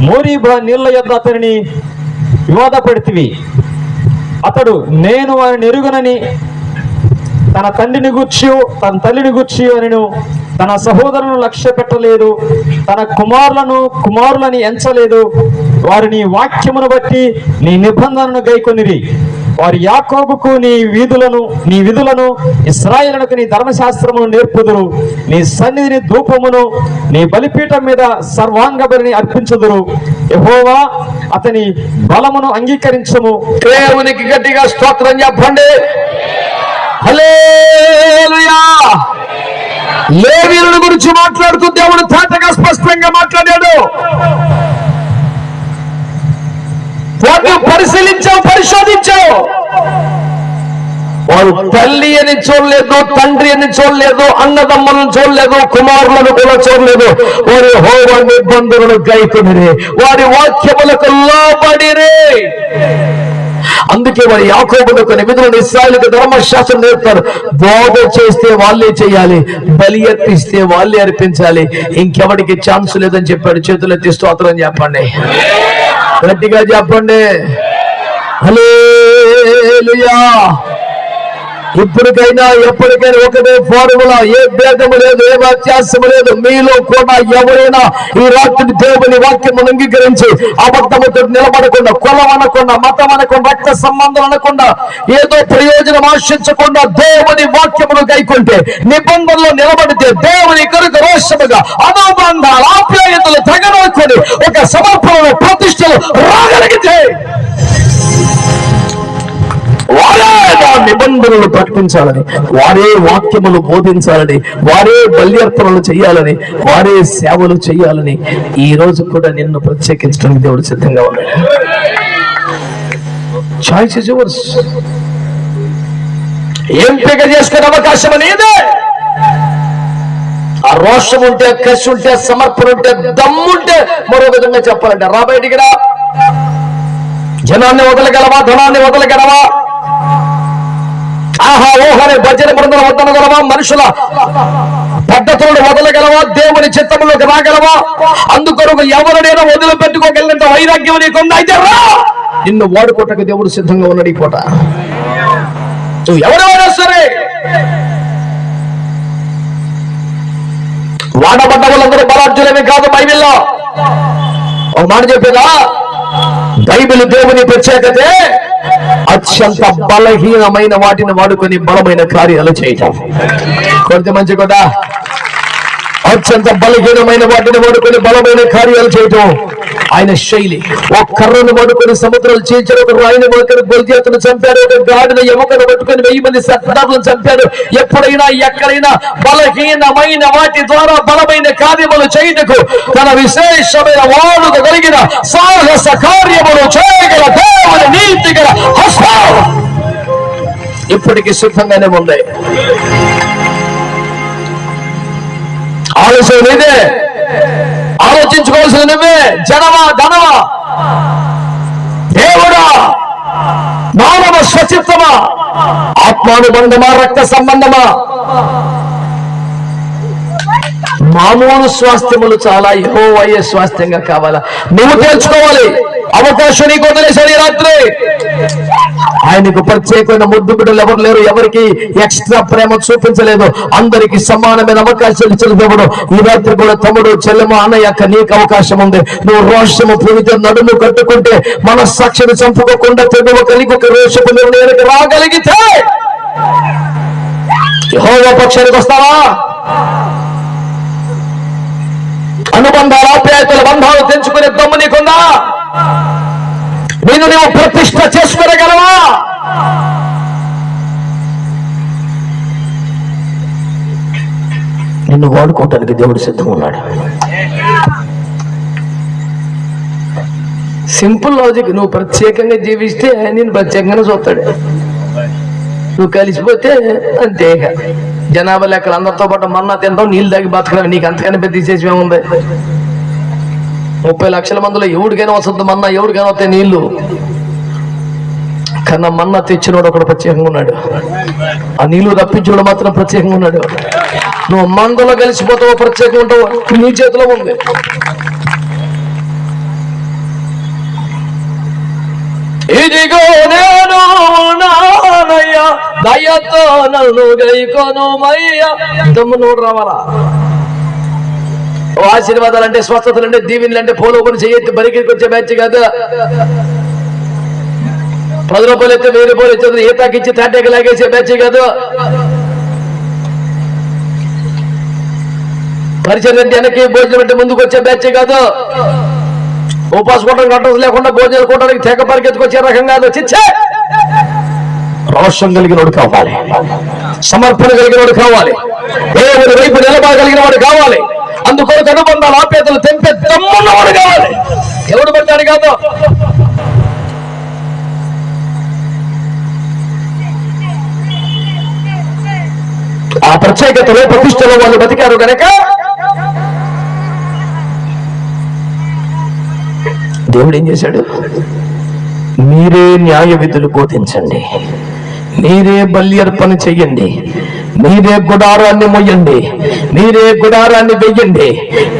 మోరీబా నీళ్ల యొద్ద అతనిని వివాదపడితివి. అతడు నేను వారిని ఎరుగనని తన తండ్రిని గూర్చి తన తల్లిని గూర్చి అనెను. తన సహోదరులను లక్ష్య పెట్టలేదు, తన కుమారులని ఎంచలేదు. వారిని వాక్యమును బట్టి నీ నిబంధనను గైకొనిరి. వారి యాకోబుకు నీ విధులను ఇశ్రాయేలునకు నీ ధర్మశాస్త్రమును నేర్పుదురు. నీ సన్నిధిని ధూపమును నీ బలిపీఠం మీద సర్వాంగ బలిని అర్పించుదురు. యెహోవా అతని బలమును అంగీకరించము. దేవునికి గట్టిగా స్తోత్రం చెప్పండి. హల్లెలూయా. లేవీయుల గురించి మాట్లాడుతూ దేవుడు తాటగా స్పష్టంగా మాట్లాడాడు. వాటిని పరిశోధించావు. వారు తల్లి అని చూడలేదు, తండ్రి అని చూడలేదు, అన్నదమ్ములను చూడలేదు, కుమారులను కూడా చూడలేదు. వారి యెహోవా నిబంధనలను గైకొనిరి, వారి వాక్యములకు లోబడిరి. అందుకే వారి యాకోబునకు నిబంధనలు, ఇశ్రాయేలుకు ధర్మశాస్త్రం నేర్పుతారు. బోధ చేస్తే వాళ్ళే చేయాలి, బలి అర్పిస్తే వాళ్ళే అర్పించాలి, ఇంకెవరికి ఛాన్స్ లేదని చెప్పాడు. చేతులెత్తి స్తోత్రం చెప్పండి, గట్టిగా చెప్పండి. హల్లెలూయా. ఇప్పటికైనా ఎప్పటికైనా ఒకటే ఫార్ములా, ఏ భేదము లేదు, ఏ వ్యత్యాసము లేదు. మీలో కూడా ఎవరైనా ఈ రాత్రి దేవుని వాక్యమును అంగీకరించి అబద్ధముతో నిలబడకుండా, కులం అనకుండా, మతం అనకుండా, రక్త సంబంధం అనకుండా, ఏదో ప్రయోజనం ఆశించకుండా దేవుని వాక్యమును గైకుంటే, నిబంధనలో నిలబడితే, దేవుని కొరకు రోషముగా అనుబంధాలు, ఆప్యాయతలు తగనొక్కుని ఒక సమర్పణను, ప్రతిష్టలు రాగలిగితే, వారే నిబంధనలు ప్రకటించాలని, వారే వాక్యములు బోధించాలని, వారే బల్యర్పణలు చేయాలని, వారే సేవలు చేయాలని ఈ రోజు కూడా నిన్ను ప్రత్యేకించడానికి దేవుడు సిద్ధంగా ఉన్నాడు. Choice is yours. ఎంపిక చేసుకునే అవకాశం అనేదే. ఆ రోషం ఉంటే, కసి ఉంటే, సమర్పణ ఉంటే, దమ్ముంటే, మరో విధంగా చెప్పాలంటే, రా బయటికి రా. జనాన్ని వదలగలవా? ధనాన్ని వదలగలవా? ఆహా ఓహనే భజన బృందం వదలగలవా? మనుషుల పద్ధతులను వదలగలవా? దేవుని చిత్తములోకి రాగలవా? అందుకొరకు ఎవరినైనా వదిలిపెట్టుకోగలిగినంత వైరాగ్యం నీకుందా? అయితే రా. నిన్ను వాడుకోటకు దేవుడు సిద్ధంగా ఉన్నాడు. ఈ పూట నువ్వు ఎవరైనా సరే, వాడబడ్డ వాళ్ళందరూ బలార్జులేమి కాదు. బైబిల్లో ఒక మాట చెప్పేదా, బైబిల్ దేవుని ప్రత్యేకతే అత్యంత బలహీనమైన వాటిని వాడుకొని బలమైన కార్యాలు చేయటం. కొంత మంచి కూడా అత్యంత బలహీనమైన వాటిని వాడుకొని బలమైన కార్యాలు చేయటం ఆయన శైలి. ఒక కర్రను వాడుకొని సముద్రాలు చీల్చాడు, ఒక రాయిని వాడుకొని గొల్తియాతును చంపాడు, ఒక గాడిన ఎముకను పట్టుకొని 1000 మంది సర్దారులను చంపాడు. ఎప్పుడైనా ఎక్కడైనా బలహీనమైన వాటి ద్వారా బలమైన కార్యములు చేయుటకు తన విశేషమైన వాడుక కలిగిన సాహస కార్యములు చేయగల దేవుని నీతి గల హస్తం ఇప్పటికీ సిద్ధంగానే ఉంది. ఆలోచన ఇదే, ఆలోచించుకోవాల్సింది నువ్వే. జనమా, ధనమా, దేవుడా, మానవ స్వచిత్తమా, ఆత్మానుబంధమా, రక్త సంబంధమా? మామూలు స్వాస్థ్యములు చాలా యెహోవాయే స్వాస్థ్యంగా కావాలా? నువ్వు తెలుసుకోవాలి. అవకాశం నీకు వదిలేశాడు ఈ రాత్రి. ఆయనకు ప్రత్యేకమైన ముద్దు బిడ్డలు ఎవరు లేరు, ఎవరికి ఎక్స్ట్రా ప్రేమ చూపించలేదు, అందరికి సమానమైన అవకాశాలు ఇచ్చిన దేవుడు ఈ రాత్రి కూడా తమ్ముడు చెల్లెమ్మ అన్నయ్య నీకు అవకాశం ఉంది. నువ్వు రోషము పూరిత నడుము కట్టుకుంటే మనస్సాక్షిని చంపుకోకుండా తెగువ కలిగి ఒక రోషపు నిర్ణయానికి రాగలిగితే యెహోవా పక్షానికి వస్తావా? అనుబంధాలు ఆప్యాయతల బంధాలు తెంచుకునే దమ్ము నీకుందా? నువ్వు ప్రతిష్ట చేసుకోగలవా? నిన్ను వాడుకోవటానికి దేవుడు సిద్ధంగా ఉన్నాడు. Simple logic. నువ్వు ప్రత్యేకంగా జీవిస్తే నేను ప్రత్యేకంగానే చూస్తాడు. నువ్వు కలిసిపోతే అంతే. జనాభా లెక్కలు అందరితో పాటు మన్నా తింటాం, నీళ్ళు తాగి బతకడం. నీకు అంతకని పెద్ద విశేషం ఏముంది? 30 లక్షల మందిలో ఎవడికైనా వస్తుంది మన్నా, ఎవడికైనా వస్తాయి నీళ్లు. కన్నా మన్నా తెచ్చినోడు ఒకడు ప్రత్యేకంగా ఉన్నాడు, ఆ నీళ్లు రప్పించోడు మాత్రం ప్రత్యేకంగా ఉన్నాడు. నువ్వు మందలో కలిసిపోతావు, ప్రత్యేకంగా ఉంటావు, నీ చేతిలో ఉంది. ఇదిగో నేను నానయ్య, దయతో నన్ను గైకొనుమయ్యా. దమ్మును రావాలా? ఆశీర్వాదాలు అంటే, స్వస్థతలు అంటే, దీవెనలు అంటే పోలోపని చేయెత్తి బరికికి వచ్చే బ్యాచ్ కాదు. 10 రూపాయలు ఎత్తే 1000 రూపాయలు ఇచ్చేది ఏ తాకిచ్చి తాటేకి లాగేసే బ్యాచ్ కాదు. పరిచయం అంటే వెనక్కి, భోజనం అంటే ముందుకు వచ్చే బ్యాచ్ కాదు. ఉపాస కూటం కట్టడం లేకుండా భోజనాలు కూటానికి తెగ పరిగెత్తుకొచ్చే రకం కాదు. చిచ్చే రోషం కలిగిన వాడు కావాలి, సమర్పణ కలిగిన వాడు కావాలి, దేవుని వైపు నిలబడగలిగిన వాడు కావాలి. అందుకొరకు అనుబంధాలు ఆప్యాయతలు తెంపే దమ్మున్నవాడు కావాలి. ఎవడు పడ్డాడు కాదు. ఆ ప్రత్యేకతలో ప్రతిష్టలో వాళ్ళు బతికారు గనక దేవుడు ఏం చేశాడు? మీరే న్యాయ విధులు బోధించండి, మీరే బలి అర్పణ చెయ్యండి, మీరే గుడారాన్ని మొయ్యండి, మీరే గుడారాన్ని వెయ్యండి,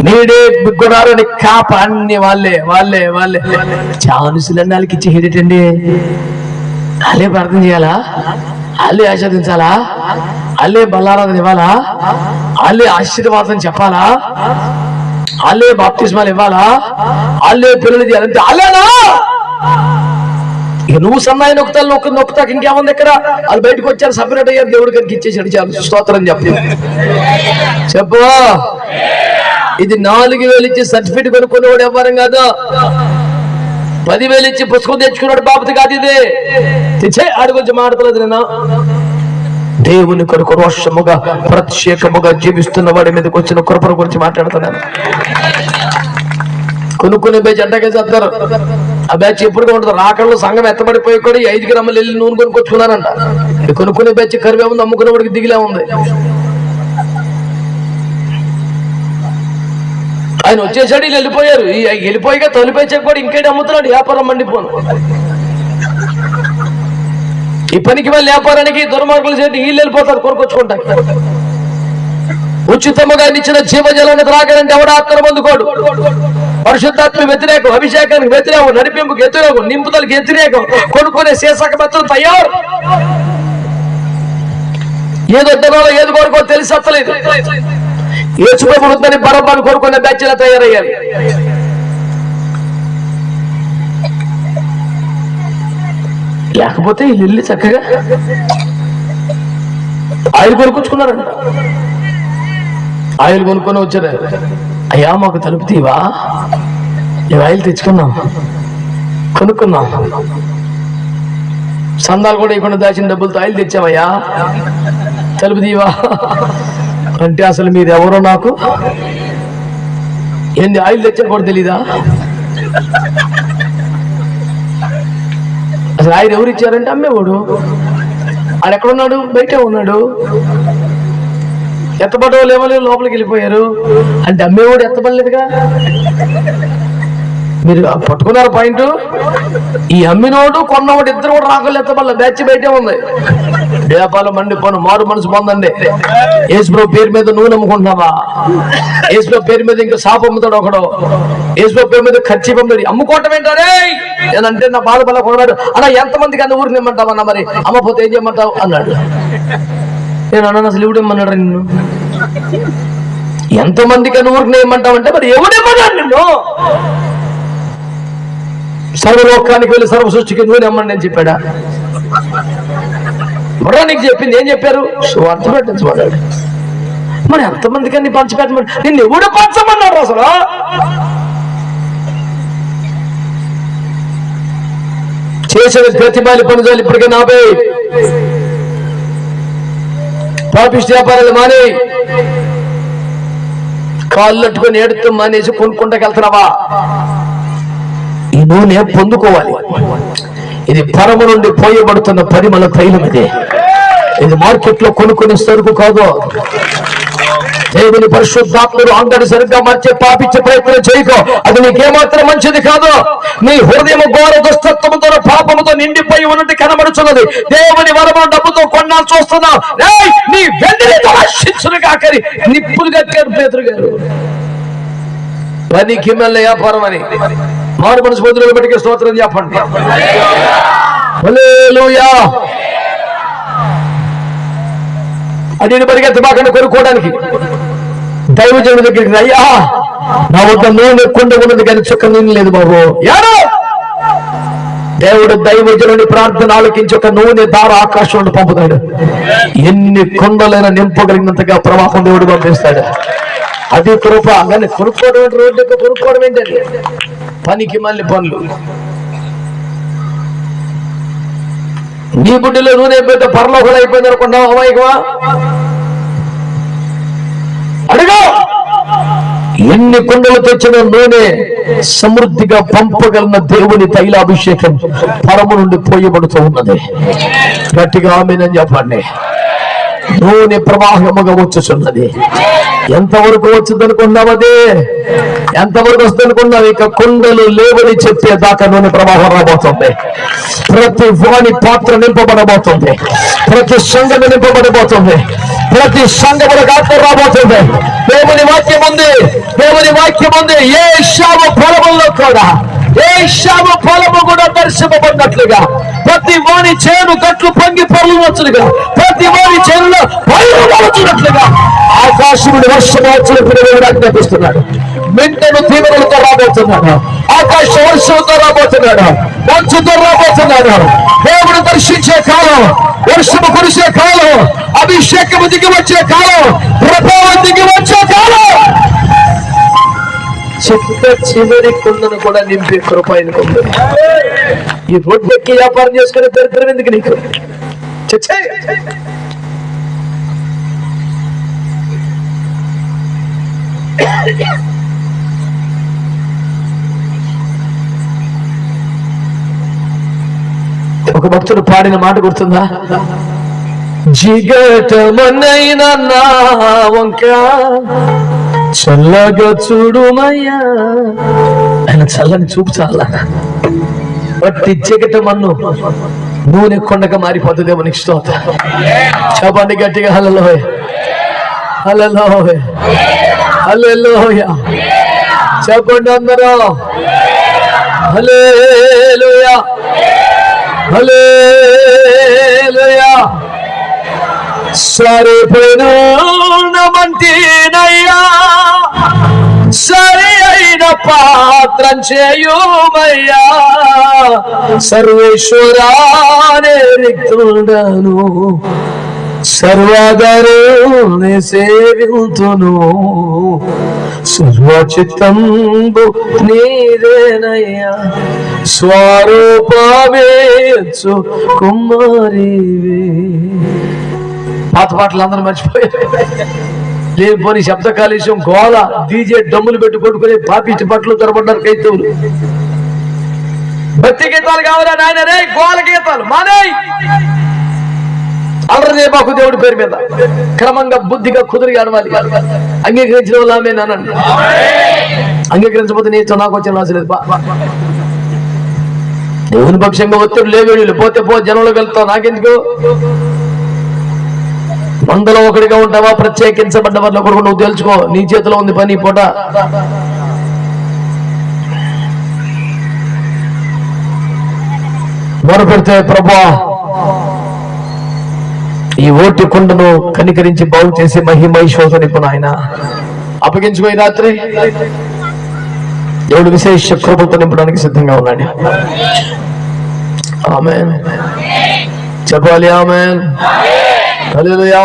మీరే గుడారాన్ని కాప. అన్ని వాళ్ళే వాళ్ళే వాళ్ళే. చానుసులన్నీ వాళ్ళకి ఇచ్చి హెడేటండి. వాళ్ళే ప్రార్థన చేయాలా? వాళ్ళే ఆస్వాదించాలా? వాళ్ళే బల్లారాధన ఇవ్వాలా? వాళ్ళే ఆశీర్వాదం చెప్పాలా? వాళ్ళే బాప్తిస్మాలు ఇవ్వాలా? వాళ్ళే పిల్లలు చేయాలంటే వాళ్ళేనా? ఇక నువ్వు సన్నాయి నొక్కుతాలు నొక్కుతాకి ఇంకేముంది ఇక్కడ? వాళ్ళు బయటకు వచ్చారు, సపరేట్ అయ్యారు, దేవుడి గారికి ఇచ్చేసాడు, చాలు. స్తోత్రం చెప్పు. ఇది 4000 ఇచ్చి సర్టిఫికెట్ కొనుక్కునేవాడు ఎవ్వరం కాదు. 10,000 ఇచ్చి పుస్తకం తెచ్చుకున్నాడు బాబుది కాదు. ఇది తెచ్చే ఆడి గురించి మాట్లాడలేదు. నేను దేవుని కొరకు రోషముగా ప్రత్యేకముగా జీవిస్తున్న వాడి మీదకి వచ్చిన కృపణ గురించి మాట్లాడుతున్నాను. కొనుక్కునే బ్యాచ్ అంటకే చేస్తారు. ఆ బ్యాచ్ ఎప్పుడు ఉంటుంది? రాకళ్ళు సంఘం ఎత్తబడిపోయి కూడా 5 గ్రాములు వెళ్ళి నూనె కొనుక్కొచ్చుకున్నారంట. కొనుక్కునే బ్యాచ్ కరివే ఉంది, అమ్ముకునే వాడికి దిగిలే ఉంది. ఆయన వచ్చేసాడు, వీళ్ళు వెళ్ళిపోయారు. వెళ్ళిపోయిగా తొలిపేచకు కూడా ఇంకేటి అమ్ముతున్నాడు. వ్యాపారం మండిపోను. ఈ పనికి వెళ్ళి వ్యాపారానికి దుర్మార్గులు చేసి వీళ్ళు వెళ్ళిపోతారు కొనుక్కొచ్చుకుంటా. ఉచితముగా ఇచ్చిన జీవజలాన్ని త్రాగాలంటే ఎవడ ఆత్మ పొందుకోడు. పరిశుద్ధాత్మ వ్యతిరేకం, అభిషేకానికి వ్యతిరేకం, నడిపింపుకి వ్యతిరేకం, నింపుదలకి వ్యతిరేకం. కొనుక్కునే శీర్షక బతులు తయారు. ఏదో దొంగలో ఏది కొనుక్కో తెలిసి వస్తలేదు. ఏచుకోబడుతుందని బరబాను కొనుక్కునే బ్యాచ్లా తయారయ్యారు. లేకపోతే వీళ్ళు వెళ్ళి చక్కగా ఆయిల్ కొనుక్కొచ్చుకున్నారంట. ఆయిల్ కొనుక్కొని వచ్చారు. అయ్యా మాకు తలుపు తీవా? మేము ఆయిల్ తెచ్చుకున్నాం, కొనుక్కున్నాం, సందాలు కూడా ఇవ్వకుండా దాచిన డబ్బులతో ఆయిల్ తెచ్చామయ్యా, తలుపు తీవా అంటే అసలు మీరు ఎవరో నాకు ఏంది ఆయిల్ తెచ్చా కూడా తెలీదా? అసలు ఆయన ఎవరు ఇచ్చారంటే అమ్మేవాడు. ఆయన ఎక్కడున్నాడు? బయటే ఉన్నాడు. ఎత్తబడ్డ వాళ్ళు ఏమో లోపలికి వెళ్ళిపోయారు అంటే అమ్మేవాడు ఎత్తబడలేదుగా. మీరు పట్టుకున్నారు పాయింట్. ఈ అమ్మినోడు కొన్నవాడు ఇద్దరు కూడా రాకలేదు, మళ్ళీ బ్యాచ్ బయటే ఉంది. దేపాల మండి పను మారు మనసు పొందండి. యేసుప్రభు పేరు మీద నువ్వు నమ్ముకుంటున్నావా? యేసుప్రభు పేరు మీద ఇంకా సాపు అమ్ముతాడు ఒకడు, యేసుప్రభు పేరు మీద ఖర్చు అమ్ముతాడు. అమ్ముకోవటం ఏంటరే నేనంటే నా బాధ బల కొన్నాడు. అలా ఎంతమందికి అన్న ఊరికి నిమ్మంటావు అన్న, మరి అమ్మపోతే ఏం చేయమంటావు అన్నాడు. నేను అన్నాను అసలు ఎవడేమన్నాడు నిన్ను? ఎంతమందికి అన్న ఊరికి నేమంటావంటే మరి ఎవడేమన్నాడు నిన్ను? సర్వలోకానికి వెళ్ళి సర్వ సృష్టికి నువ్వు నమ్మండి అని చెప్పాడా? మరో నీకు చెప్పింది ఏం చెప్పారు? స్వార్థ పెట్టించమన్నాడు. మరి ఎంతమందికి అన్ని పంచిపెట్టమని నిన్ను ఎవడు పంచమన్నాడు అసలు? చేసిన ప్రతిమాలి పనిజాలు ఇప్పటికే నాపై పాపిష్టి వ్యాపారాలు మానే కాళ్ళు అట్టుకొని ఏడుతూ మానేసి కొనుక్కుంటకెళ్తున్నావా? ఈ నూనె పొందుకోవాలి. ఇది పరము నుండి పోయబడుతున్న పరిమళ తైలం. ఇది మార్కెట్ లో కొనుక్కునే సరుకు కాదు. దేవుని పరిశుద్ధాత్మను అంగడి సరిగ్గా మార్చే పాపించే ప్రయత్నం చేయకో, అది నీకేమాత్రం మంచిది కాదు. నీ హృదయం ఘోర దుష్టత్వముతో పాపముతో నిండిపోయి ఉన్నట్టు కనబడుచున్నది. దేవుని వరము డబ్బుతో కొన్నాళ్ళు చూస్తున్నావు. నీ వెంటనే శిక్షను కాకరి నిప్పులు కట్టారు పేతురు గారు. పనికి మళ్ళీ వ్యాపారం అని మారు మనసు బదులు బట్టికి స్తోత్రం చెప్పండి. హల్లెలూయా. అది పరిగెత్తి బాగా కొనుక్కోవడానికి దైవజనుడి దగ్గరికి, అయ్యా నా వద్ద నూనె కుండ ఉన్నది కానీ చుక్క నూనె లేదు బాబు. యారు దేవుడు దైవజనుడి ప్రార్థన ఆలకించి ఒక నూనె దార ఆకాశంలో పంపుతాడు. ఎన్ని కుండలైనా నింపగలిగినంతగా ప్రవాహం దేవుడు పంపిస్తాడు. అది కృప. కానీ కొనుక్కోవడం ఏంటి? రోడ్డు యొక్క కొనుక్కోవడం ఏంటండి? పనికి మళ్ళీ పనులు. నీ బుడ్డిలో నూనె అయిపోతే పరలోకం అయిపోయింది అనుకుంటావు. అమాయకమా? అడుగు. ఎన్ని కుండలు తెచ్చిన నూనె సమృద్ధిగా పంపగలిగిన దేవుని తైలాభిషేకం పరము నుండి పోయబడుతూ ఉన్నది. గట్టిగా ఆమేన్ చెప్పండి. నూనె ప్రవాహముగా వచ్చుచున్నది. ఎంతవరకు వచ్చింది అనుకున్నావు? అదే ఎంతవరకు వస్తుంది అనుకున్నావు? ఇక కుండలు లేవని చెప్పే దాకా నూనె ప్రవాహం రాబోతుంది. ప్రతి వాణి పాత్ర నింపబడబోతుంది. ప్రతి సంఘం నింపబడబోతుంది. ప్రతి సంఘములకు ఆత్మ రాబోతుంది. దేవుని వాక్యం ఉంది. దేవుని వాక్యం ఉంది. ఏ శామ ఫలముల్లో కూడా, ఏ శామ ఫలము కూడా దర్శింపబడినట్లుగా, ప్రతి వాణి చేను గట్లు పొంగి పొరలునట్లుగా, ప్రతి వాణి చేనులో పైరు పడుతున్నట్లుగా ఆకాశముడి వర్షమాచులు ఆజ్ఞాపిస్తున్నాడు. మింటను తీవ్రలతో రాబోతున్నాడు. ఆకాశ వర్షంతో రాబోతున్నాడు. మంచుతో రాబోతున్నాడు. దేవుడు దర్శించే కాలం, వర్షము కురిసే కాలం, అభిషేకము దిగి వచ్చే కాలం, ప్రభావం దిగి వచ్చే కాలం. చిత్త చివరి కుండను కూడా నింపే కృప ఆయనకు ఉంది. ఈ రోడ్డు ఎక్కి వ్యాపారం చేసుకునే దరిద్రం ఎందుకు నీకు? ఒక భక్తుడు పాడిన మాట గుర్తుందా? జిగటమనైనా నా వంక చల్లగా చూడుమయ్యా. ఆయన చల్లని చూపు చాలా. బట్టి జిగటమన్ను నూనె కొండగా మారిపోతుందేమో. నీకు స్తోత్రం చెప్పండి గట్టిగా. హల్లెలూయా, హల్లెలూయా, హల్లెలూయా చెప్పండి అందరూ. హల్లెలూయా, హల్లెలూయా. సరిపోయినమంటేనయ్యా, సరి అయిన పాత్రం చేయుమయ్యా. సర్వేశ్వరానే రిక్తుండను, సర్వాధారుని సేవింతును. సర్వచిత్తంబు నీదేనయ్యా, స్వరూపమేచు కుమారివే. పాత పాటలు అందరూ మర్చిపోయారు. లేనిపోని శబ్ద కాలుష్యం, గోల, డీజే డమ్ములు పెట్టి కొట్టుకుని పాపిష్టి బట్టలు దొరబడ్డారు కైతవులు. భక్తి గీతాలు కావాలా నాయన? రే గోల గీతాలు మానే. అల్లరి చేయబాకు దేవుడి పేరు మీద. క్రమంగా బుద్ధిగా కుదిరిగా అడవాలి. అంగీకరించిన వాళ్ళు ఆమె నానండి. అంగీకరించకపోతే నీతో నాకు వచ్చిన రాసలేదు. దేవుని పక్షంగా ఒత్తిడి లేవేళ్ళు పోతే పో, జనంలోకి వెళ్తావు, నాకెందుకు? వందలో ఒకటిగా ఉంటావా? ప్రత్యేకించబడ్డ వాళ్ళు ఒకటి నువ్వు తెలుసుకో. నీ చేతిలో ఉంది పని పూట. మొరపెడితే ప్రభువా ఈ ఓటి కుండను కనికరించి బాగు చేసి మహిమైశ్వరుని నింపు నాయన. అప్పగించుకో. ఈ రాత్రి దేవుడు విశేష కృపతో నింపడానికి సిద్ధంగా ఉన్నాడు. ఆమేన్ చెప్పాలి. ఆమేన్ హల్లెలూయా.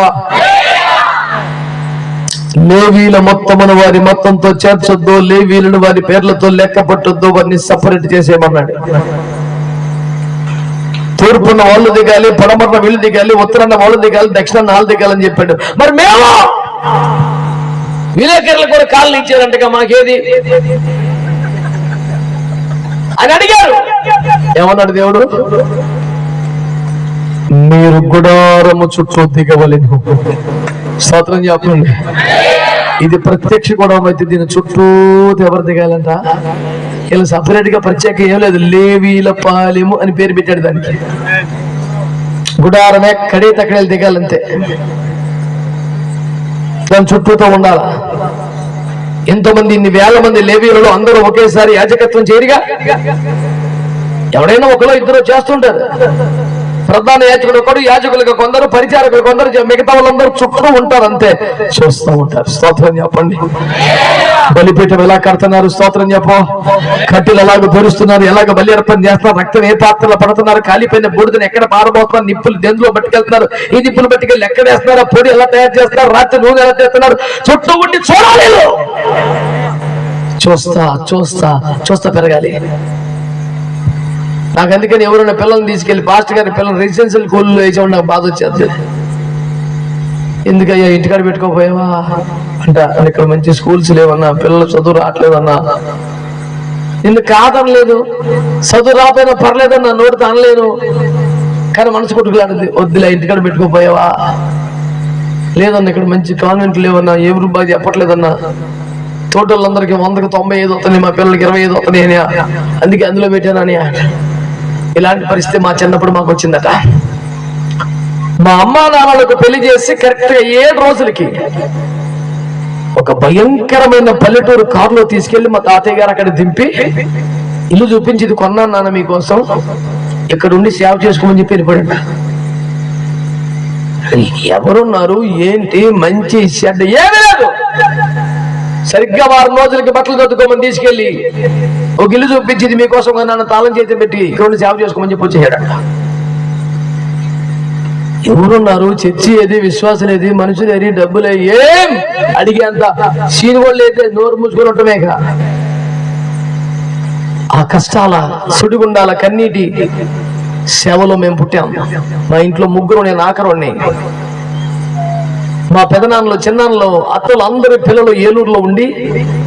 లేవీల మొత్తమును వారి మొత్తంతో చేర్చొద్దు, లేవీలను వారి పేర్లతో లెక్క పట్టొద్దు, వారిని సపరేట్ చేసేయమన్నాడు. తూర్పున్న వాళ్ళు దిగాలి, పడమరన వీళ్ళు దిగాలి, ఉత్తరాన్న వాళ్ళు దిగాలి, దక్షిణాన్న వాళ్ళు దిగాలని చెప్పాడు. మరి మేము విలేకరులు కూడా కాళ్ళు ఇచ్చారంటగా, మాకేది అని అడిగారు. ఏమన్నాడు దేవుడు? మీరు గుడారము చుట్టూ దిగవలెను. స్తోత్రం చెప్పండి. ఇది ప్రత్యక్ష గుడారం అయితే దీని చుట్టూ ఎవరు దిగాలంట? ఇలా సపరేట్ గా ప్రత్యేక ఏం లేదు. లేవీల పాలెము అని పేరు పెట్టాడు దానికి. గుడారమే కడే తక్కడే దిగాలంతే. దాని చుట్టూతో ఉండాల. ఎంతోమంది, ఇన్ని వేల మంది లేవీలలో అందరూ ఒకేసారి యాజకత్వం చేయరుగా. ఎవరైనా ఒకలో ఇద్దరు చేస్తుంటారు. ప్రధాన యాజకుడు ఒకడు, యాజకులుగా కొందరు, పరిచారకులు కొందరు, మిగతా వాళ్ళందరూ చుట్టూ ఉంటారు, అంతే చూస్తూ ఉంటారు. స్తోత్రం చెప్పండి. బలిపీఠం ఎలా కడుతున్నారు? స్తోత్రం చెప్పు. కట్టెలు ఎలాగ పొరుస్తున్నారు, ఎలాగ బలి అర్పణ చేస్తున్నారు, రక్తం ఏ పాత్రలో పడుతున్నారు, కాలిపోయిన బూడిదని ఎక్కడ పారబోతున్నారు, నిప్పులు దెందులో పట్టుకెళ్తున్నారు, ఈ నిప్పులు పట్టుకెళ్ళి ఎక్కడ వేస్తున్నారు, పొడి ఎలా తయారు చేస్తున్నారు, రాత్రి నూనె ఎలా చేస్తున్నారు, చుట్టూ ఉండి చూడాలి. చూస్తా చూస్తా చూస్తా పెరగాలి. నాకు అందుకని ఎవరైనా పిల్లల్ని తీసుకెళ్లి పాస్టర్ గారి పిల్లలు రెసిడెన్షియల్ స్కూల్లో వేసాడు, నాకు బాధ వచ్చేది. ఎందుకయ్యా ఇంటికాడ పెట్టుకోపోయావా అంట. ఇక్కడ మంచి స్కూల్స్ లేవన్నా, పిల్లలు చదువు రావట్లేదన్నా. నిన్ను కాదనలేదు, చదువు రాపోయినా పర్లేదన్నా, నోటితో అనలేను, కానీ మనసు కొట్టుకులాడది. వద్దులే ఇంటికాడ పెట్టుకోపోయావా? లేదన్నా ఇక్కడ మంచి కాన్వెంట్ లేవన్నా, ఏ రూపాయి చెప్పట్లేదన్నా. తోటలందరికీ 100కి 95 వస్తున్నాయి, మా పిల్లలకి 25 వస్తున్నాయి, అందుకే అందులో పెట్టానని. ఇలాంటి పరిస్థితి మా చిన్నప్పుడు మాకు వచ్చిందట. మా అమ్మా నాన్నలకు పెళ్లి చేసి కరెక్ట్ గా 7 రోజులకి ఒక భయంకరమైన పల్లెటూరు కారులో తీసుకెళ్లి మా తాతయ్య గారు అక్కడ దింపి ఇల్లు చూపించి, ఇది కొన్నాను నాన్న మీకోసం, ఇక్కడ ఉండి సేవ చేసుకోమని చెప్పి వెళ్ళిపోయాడు. ఎవరున్నారు ఏంటి, మంచి చెడ్డ ఏమీ లేదు. సరిగ్గా 4 రోజులకి బట్టలు చదువుకోమని తీసుకెళ్లి ఒక ఇల్లు చూపించింది, మీకోసం నన్ను తాళం చేతి పెట్టి ఇక్కడ సేవ చేసుకోమని చెప్పి వచ్చేసాడు. ఎవరున్నారు, చర్చి ఏది, విశ్వాసం ఏది, మనుషులు ఏది, డబ్బులు ఏం అడిగేంత సీన్ కూడా అయితే నోరు మూసుకొని ఉండటమేక. ఆ కష్టాల సుడిగుండాల కన్నీటి సేవలో మేము పుట్టాం. మా ఇంట్లో 3, నేను ఆఖరుణ్ణి. మా పెదనాన్నలో, చిన్నాన్నలో, అత్తలు అందరి పిల్లలు ఏలూరులో ఉండి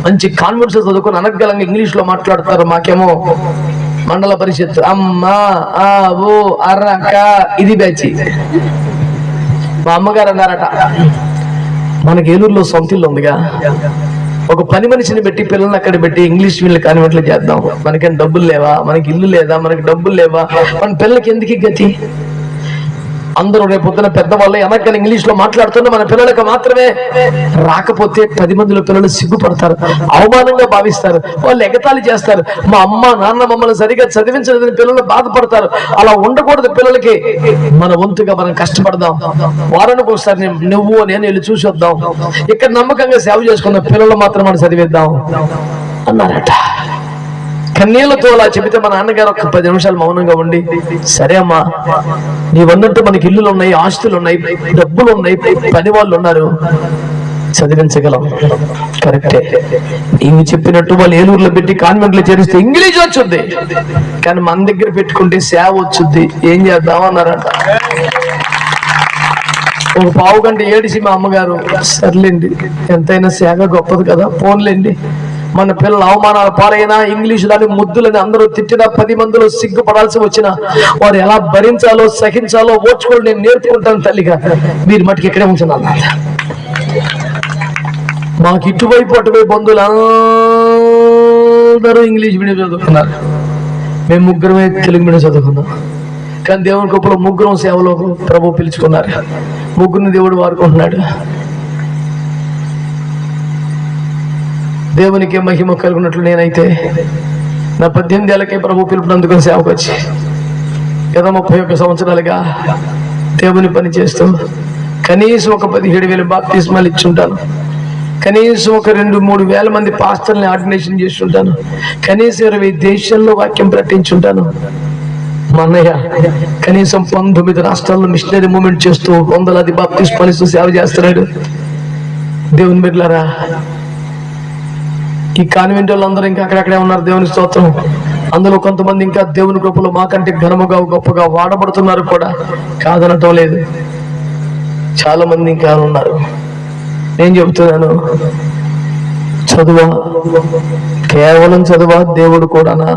మంచి కాన్వెంట్స్ చదువుకొని అనర్గళంగా ఇంగ్లీష్ లో మాట్లాడతారు. మాకేమో మండల పరిషత్ అమ్మ ఆ ఓ అర్రక ఇది బ్యాచి. మా అమ్మగారు అన్నారట, మనకి ఏలూరులో సొంత ఇల్లు ఉందిగా, ఒక పని మనిషిని పెట్టి పిల్లల్ని అక్కడ పెట్టి ఇంగ్లీష్ వీళ్ళు కాన్వెంట్లు చేద్దాం. మనకేం డబ్బులు లేవా, మనకి ఇల్లు లేదా, మనకి డబ్బులు లేవా, మన పిల్లలకి ఎందుకు గతి? అందరూ రేపొద్దున పెద్దవాళ్ళు వెనకాల ఇంగ్లీష్ లో మాట్లాడుతున్న మన పిల్లలకు మాత్రమే రాకపోతే 10 మందిలో పిల్లలు సిగ్గుపడతారు, అవమానంగా భావిస్తారు, వాళ్ళు ఎగతాళి చేస్తారు. మా అమ్మ నాన్న మమ్మల్ని సరిగా చదివించలేదని పిల్లలు బాధపడతారు. అలా ఉండకూడదు. పిల్లలకి మన వంతుగా మనం కష్టపడదాం. వారానికి ఒకసారి నువ్వు నేను వెళ్ళి చూసి వద్దాం. ఇక్కడ నమ్మకంగా సేవ చేసుకున్న పిల్లలు మాత్రం మనం చదివిద్దాం అన్నారట. కన్నీళ్లతో అలా చెబితే మా నాన్నగారు ఒక 10 నిమిషాలు మౌనంగా ఉండి, సరే అమ్మా నీవన్నట్టు మనకి ఇల్లులు ఉన్నాయి, ఆస్తులు ఉన్నాయి, డబ్బులు ఉన్నాయి, పని వాళ్ళు ఉన్నారు, చదివించగలం, కరెక్టే. నీవు చెప్పినట్టు వాళ్ళు ఏలూరులో పెట్టి కాన్వెంట్లో చేరిస్తే ఇంగ్లీష్ వచ్చుద్ది, కానీ మన దగ్గర పెట్టుకుంటే సేవ వచ్చుద్ది, ఏం చేద్దామన్నారట. ఒక పావు గంట ఏడిసి మా అమ్మగారు, సర్లేండి ఎంతైనా సేవ గొప్పది కదా, ఫోన్లేండి మన పిల్లల అవమానాల పాలైనా, ఇంగ్లీష్ దాని ముద్దులని అందరూ తిట్టినా, 10 మందిలో సిగ్గుపడాల్సి వచ్చినా వారు ఎలా భరించాలో, సహించాలో, ఓర్చుకోవడం నేను నేర్చుకుంటాను తల్లిగా. మీరు మటుకు ఇక్కడే ఉంచున్నాను. మాకు ఇటువైపు అటువైపు బంధువులు అందరూ ఇంగ్లీష్ మీడియం చదువుకున్నారు, మేము ముగ్గురమే తెలుగు మీడియం చదువుకున్నాం. కానీ దేవుని కృపలో ముగ్గురం సేవలో ప్రభు పిలుచుకున్నారు, ముగ్గురిని దేవుడు వాడుకుంటున్నాడు. దేవునికి మహిమ కలుగునట్లు నేనైతే నా 18 ఏళ్ళకే ప్రభు పిలుపునందుకు సేవకు వచ్చి గత 31 సంవత్సరాలుగా దేవుని పని చేస్తూ కనీసం ఒక 17,000 బాప్తిస్మాలు ఇచ్చుంటాను, కనీసం ఒక 2-3 వేల మంది పాస్టర్ని ఆర్డినేషన్ చేస్తుంటాను, కనీసం 20 దేశాల్లో వాక్యం ప్రకటించుంటాను. మా అన్నయ్య కనీసం 19 రాష్ట్రాల్లో మిషనరీ మూవ్మెంట్ చేస్తూ వందలాది బాప్తిస్మాలు ఇస్తూ సేవ చేస్తున్నాడు. దేవుని బిడ్డలారా, ఈ కాన్వెంట్ వాళ్ళందరూ ఇంకా అక్కడక్కడే ఉన్నారు. దేవుని స్తోత్రం. అందులో కొంతమంది ఇంకా దేవుని కృపలో మాకంటే ఘనముగా గొప్పగా వాడబడుతున్నారు కూడా, కాదనటం లేదు. చాలా మంది ఇంకా ఉన్నారు. నేను చెబుతున్నాను, చదువా, కేవలం చదువా, దేవుడు కూడానా?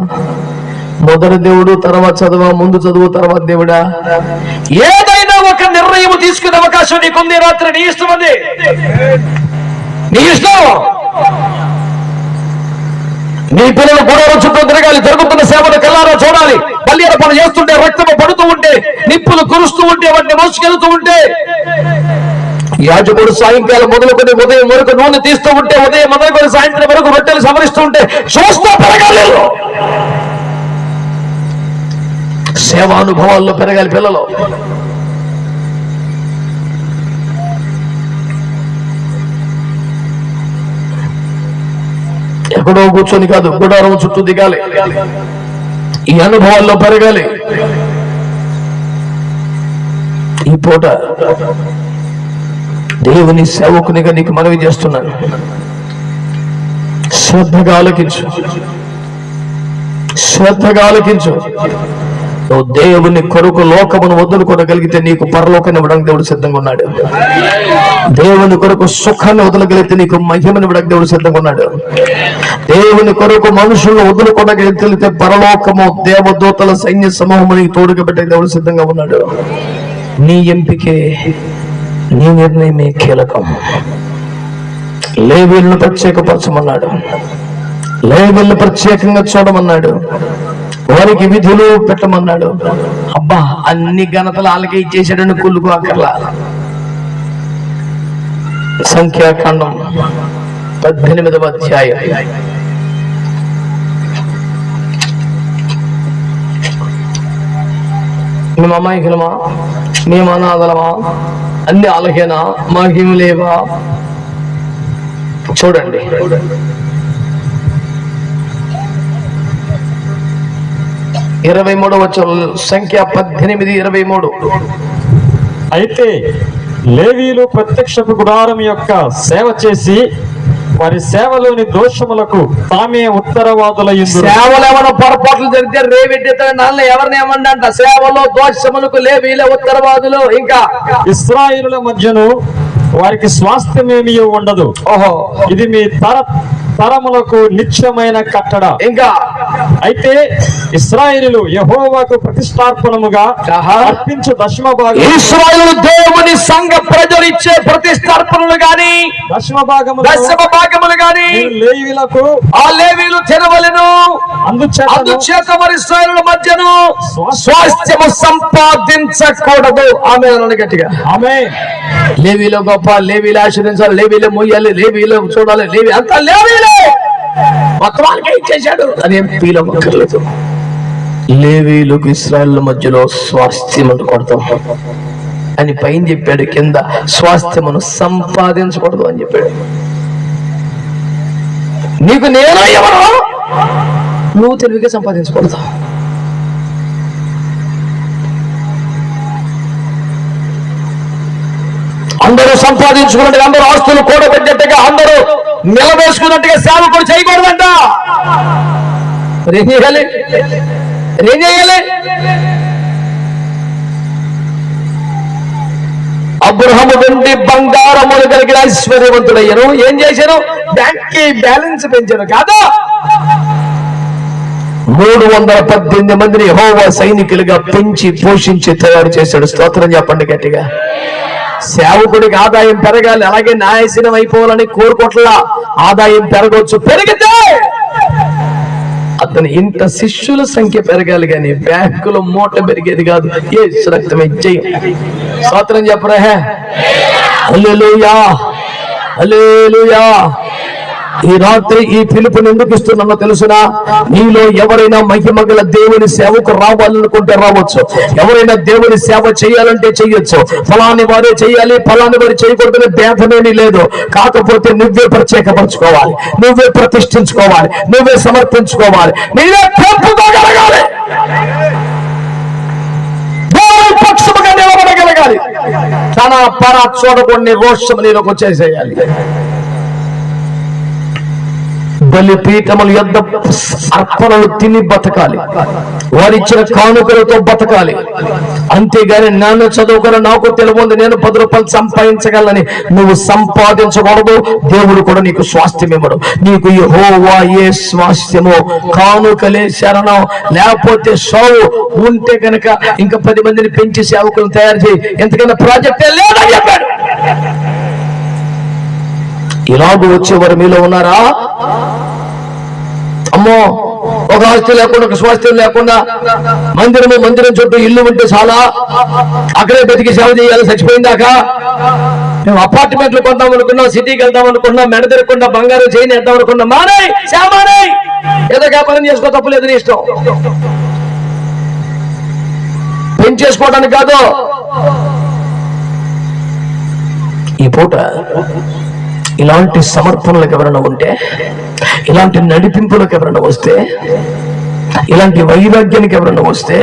మొదటి దేవుడు, తర్వాత చదువా, ముందు చదువు, తర్వాత దేవుడా? ఏదైనా ఒక నిర్ణయం తీసుకునే అవకాశం నీకుంది. రాత్రి నీ ఇష్టం, అది నీ ఇష్టం. నీ పిల్లలు గొడవ చుట్టూ తిరగాలి, జరుగుతున్న సేవలు కల్లారా చూడాలి, బలియాల పని చేస్తుంటే, రక్తము పడుతూ ఉంటే, నిప్పులు కురుస్తూ ఉంటే, వాటిని మోసుకెళ్తూ ఉంటే, యాజకుడు సాయంకాలం మొదలుకొని ఉదయం వరకు నూనె తీస్తూ ఉంటే, ఉదయం మొదలుకొని సాయంత్రం వరకు రొట్టెలు సవరిస్తూ ఉంటే చూస్తూ పెరగాలి. సేవానుభవాల్లో పెరగాలి పిల్లలు. ఎక్కడో కూర్చొని కాదు, గుడారం చుట్టూ దిగాలి, ఈ అనుభవాల్లో పెరగాలి. ఈ పూట దేవుని సేవకునిగా నీకు మనవి చేస్తున్నాను, శ్రద్ధగా ఆలకించు, శ్రద్ధగా ఆలకించు. నువ్వు దేవుని కొరకు లోకమును వదులుకోగలిగితే నీకు పరలోకాన్ని ఇవ్వడానికి దేవుడు సిద్ధంగా ఉన్నాడు. దేవుని కొరకు సుఖాన్ని వదలగలిగితే నీకు మహిమను ఇవ్వడానికి దేవుడు సిద్ధంగా ఉన్నాడు. దేవుని కొరకు మనుషులను వదులుకోగలిగితే పరలోకము, దేవదూతల సైన్య సమూహము నీకు తోడుగా పెట్టే దేవుడు సిద్ధంగా ఉన్నాడు. నీ ఎంపికే, నీ నిర్ణయమే కీలకం. లేవీయులను ప్రత్యేకపరచమన్నాడు, లేవీయులను ప్రత్యేకంగా చూడమన్నాడు, వారికి విధులు పెట్టమన్నాడు. అబ్బా, అన్ని ఘనతలు వాళ్ళకే ఇచ్చేసాడని కుళ్ళుకు అక్కర్లా. సంఖ్యాకాండం 18వ అధ్యాయం మేము అమాయకులమా, మేము అనాథలమా, అన్ని అలాగేనా, మాకేమి లేవా? చూడండి, ఇరవై 23వ సంఖ్య 18:23. అయితే లేవీయులు ప్రత్యక్షపు గుడారం యొక్క సేవ చేసి వారి సేవలోని దోషములకు తామే ఉత్తరవాదులయ్యుందురు. సేవలు ఏమైనా పొరపాట్లు జరిగితే రేవెట్టిస్తాడు, నాన్న ఎవరిని ఏమండంట? సేవలో దోషములకు లేవీయులే ఉత్తరవాదులు. ఇంకా ఇశ్రాయేలుల మధ్యను వారికి స్వాస్థ్యమేమీ ఉండదు. ఓహో, ఇది మీ తరములకు నిత్యమైన కట్టడ. ఇంకా అయితే ఇశ్రాయేలులు యెహోవాకు ప్రతిష్టార్పణముగా అర్పించు దశమ భాగం, ఇశ్రాయేలు దేవుని సంఘ ప్రజలు ఇచ్చే ప్రతిష్టార్పణలు గాని దశమ భాగములు గాని లేవీయులకు ఆ లేవీయులు తెరవలను. అందుచేత మరి ఇశ్రాయేలుల మధ్యను స్వాస్థ్యము సంపాదించకూడదు. ఆమె గట్టిగా ఆమేన్. లేవీలో గొప్ప, లేవీలు ఆశ్రయించాలి, లేవీలో మొయ్యాలి, లేవీలో చూడాలి, లేవీ అంతా లేవీలే మొత్తం వాళ్ళకే ఇచ్చేశాడు. అదేం పీలో మొక్కర్లేదు. లేవీలకు ఇశ్రాయేలుల మధ్యలో స్వాస్థ్యమును కొడతాం అని పైన చెప్పాడు, కింద స్వాస్థ్యమును సంపాదించకూడదు అని చెప్పాడు. నీకు నేను ఎవరు? నువ్వు తెలివిగా సంపాదించకూడదు. అందరూ సంపాదించుకున్నట్టుగా, అందరూ ఆస్తులు కూడబెట్టినట్టుగా, అందరూ నిలబేసుకున్నట్టుగా సేవకుడు చేయకూడదంట. ఏం చేయాలి? అబ్రహాము వెండి బంగారములు కలిగిన ఐశ్వర్యవంతుడయ్యాను. ఏం చేశాను? బ్యాంక్ బ్యాలెన్స్ పెంచాను కాదా? 318 మందిని యెహోవా సైనికులుగా పెంచి పోషించి తయారు చేశాడు. స్తోత్రం చెప్పండి గట్టిగా. సేవకుడికి ఆదాయం పెరగాలి, అలాగే న్యాయశీనం అయిపోవాలని కోరుకోట్లా. ఆదాయం పెరగవచ్చు, పెరిగితే అతని ఇంత శిష్యుల సంఖ్య పెరగాలి, కానీ బ్యాంకులో మూట పెరిగేది కాదు. యేసు రక్తం ఇచ్చేయి. స్తోత్రం చెప్పరా? హల్లెలూయా, హల్లెలూయా. ఈ రాత్రి ఈ పిలుపుని ఎందుకు ఇస్తున్నానో తెలుసునా? నీలో ఎవరైనా మహిమగల దేవుని సేవకు రావాలనుకుంటే రావచ్చు. ఎవరైనా దేవుని సేవ చేయాలంటే చెయ్యొచ్చు. ఫలాని వారే చేయాలి, ఫలాని వారు చేయకూడదని భేదమేమీ లేదు. కాకపోతే నువ్వే ప్రత్యేకపరచుకోవాలి, నువ్వే ప్రతిష్ఠించుకోవాలి, నువ్వే సమర్పించుకోవాలి, నీవే పెంపుకోగలగాలి, దేవుని పక్షముగా నిలబడగలగాలి. తన పర చూడకుండా రోషం నీలోకి వచ్చేసేయాలి. బలిపీఠముల యొద్ద అర్పణలు తిని బతకాలి, వారిచ్చిన కానుకలతో బతకాలి. అంతేగాని నన్ను చదువుకుని నాకు తెలియదు, నేను 10 రూపాయలు సంపాదించగలని నువ్వు సంపాదించకూడదు. దేవుడు కూడా నీకు స్వాస్థ్యం ఇవ్వడు. నీకు యెహోవా ఏ స్వాస్థ్యమో కానుకలే శరణం. లేకపోతే షోవు ఉంటే కనుక ఇంకా 10 మందిని పెంచి సేవకులను తయారు చేయి, ఎంతకన్నా ప్రాజెక్టే లేదని చెప్పాడు. ఇలాగూ వచ్చేవారు మీలో ఉన్నారా? అమ్మో, ఒక ఆస్తి లేకుండా, ఒక స్వాస్థ్యం లేకుండా, మందిరం చుట్టూ ఇల్లు ఉంటే చాలా, అక్కడే బతికి సేవ చేయాలి చచ్చిపోయిందాక. మేము అపార్ట్మెంట్లు కొందాం అనుకున్నాం, సిటీకి వెళ్దాం అనుకున్నాం, మెడ తిరగకుండా బంగారం చేయని వేద్దాం అనుకున్నాం. మానేయ్, సేవమానేయ్, ఏదో వ్యాపారం చేసుకో, తప్పులేదు, నీ ఇష్టం. పెంచేసుకోవడానికి కాదు. ఈ పూట ఇలాంటి సమర్పణలకు ఎవరైనా ఉంటే, ఇలాంటి నడిపింపులకు ఎవరైనా వస్తే, ఇలాంటి వైరాగ్యానికి ఎవరైనా వస్తే,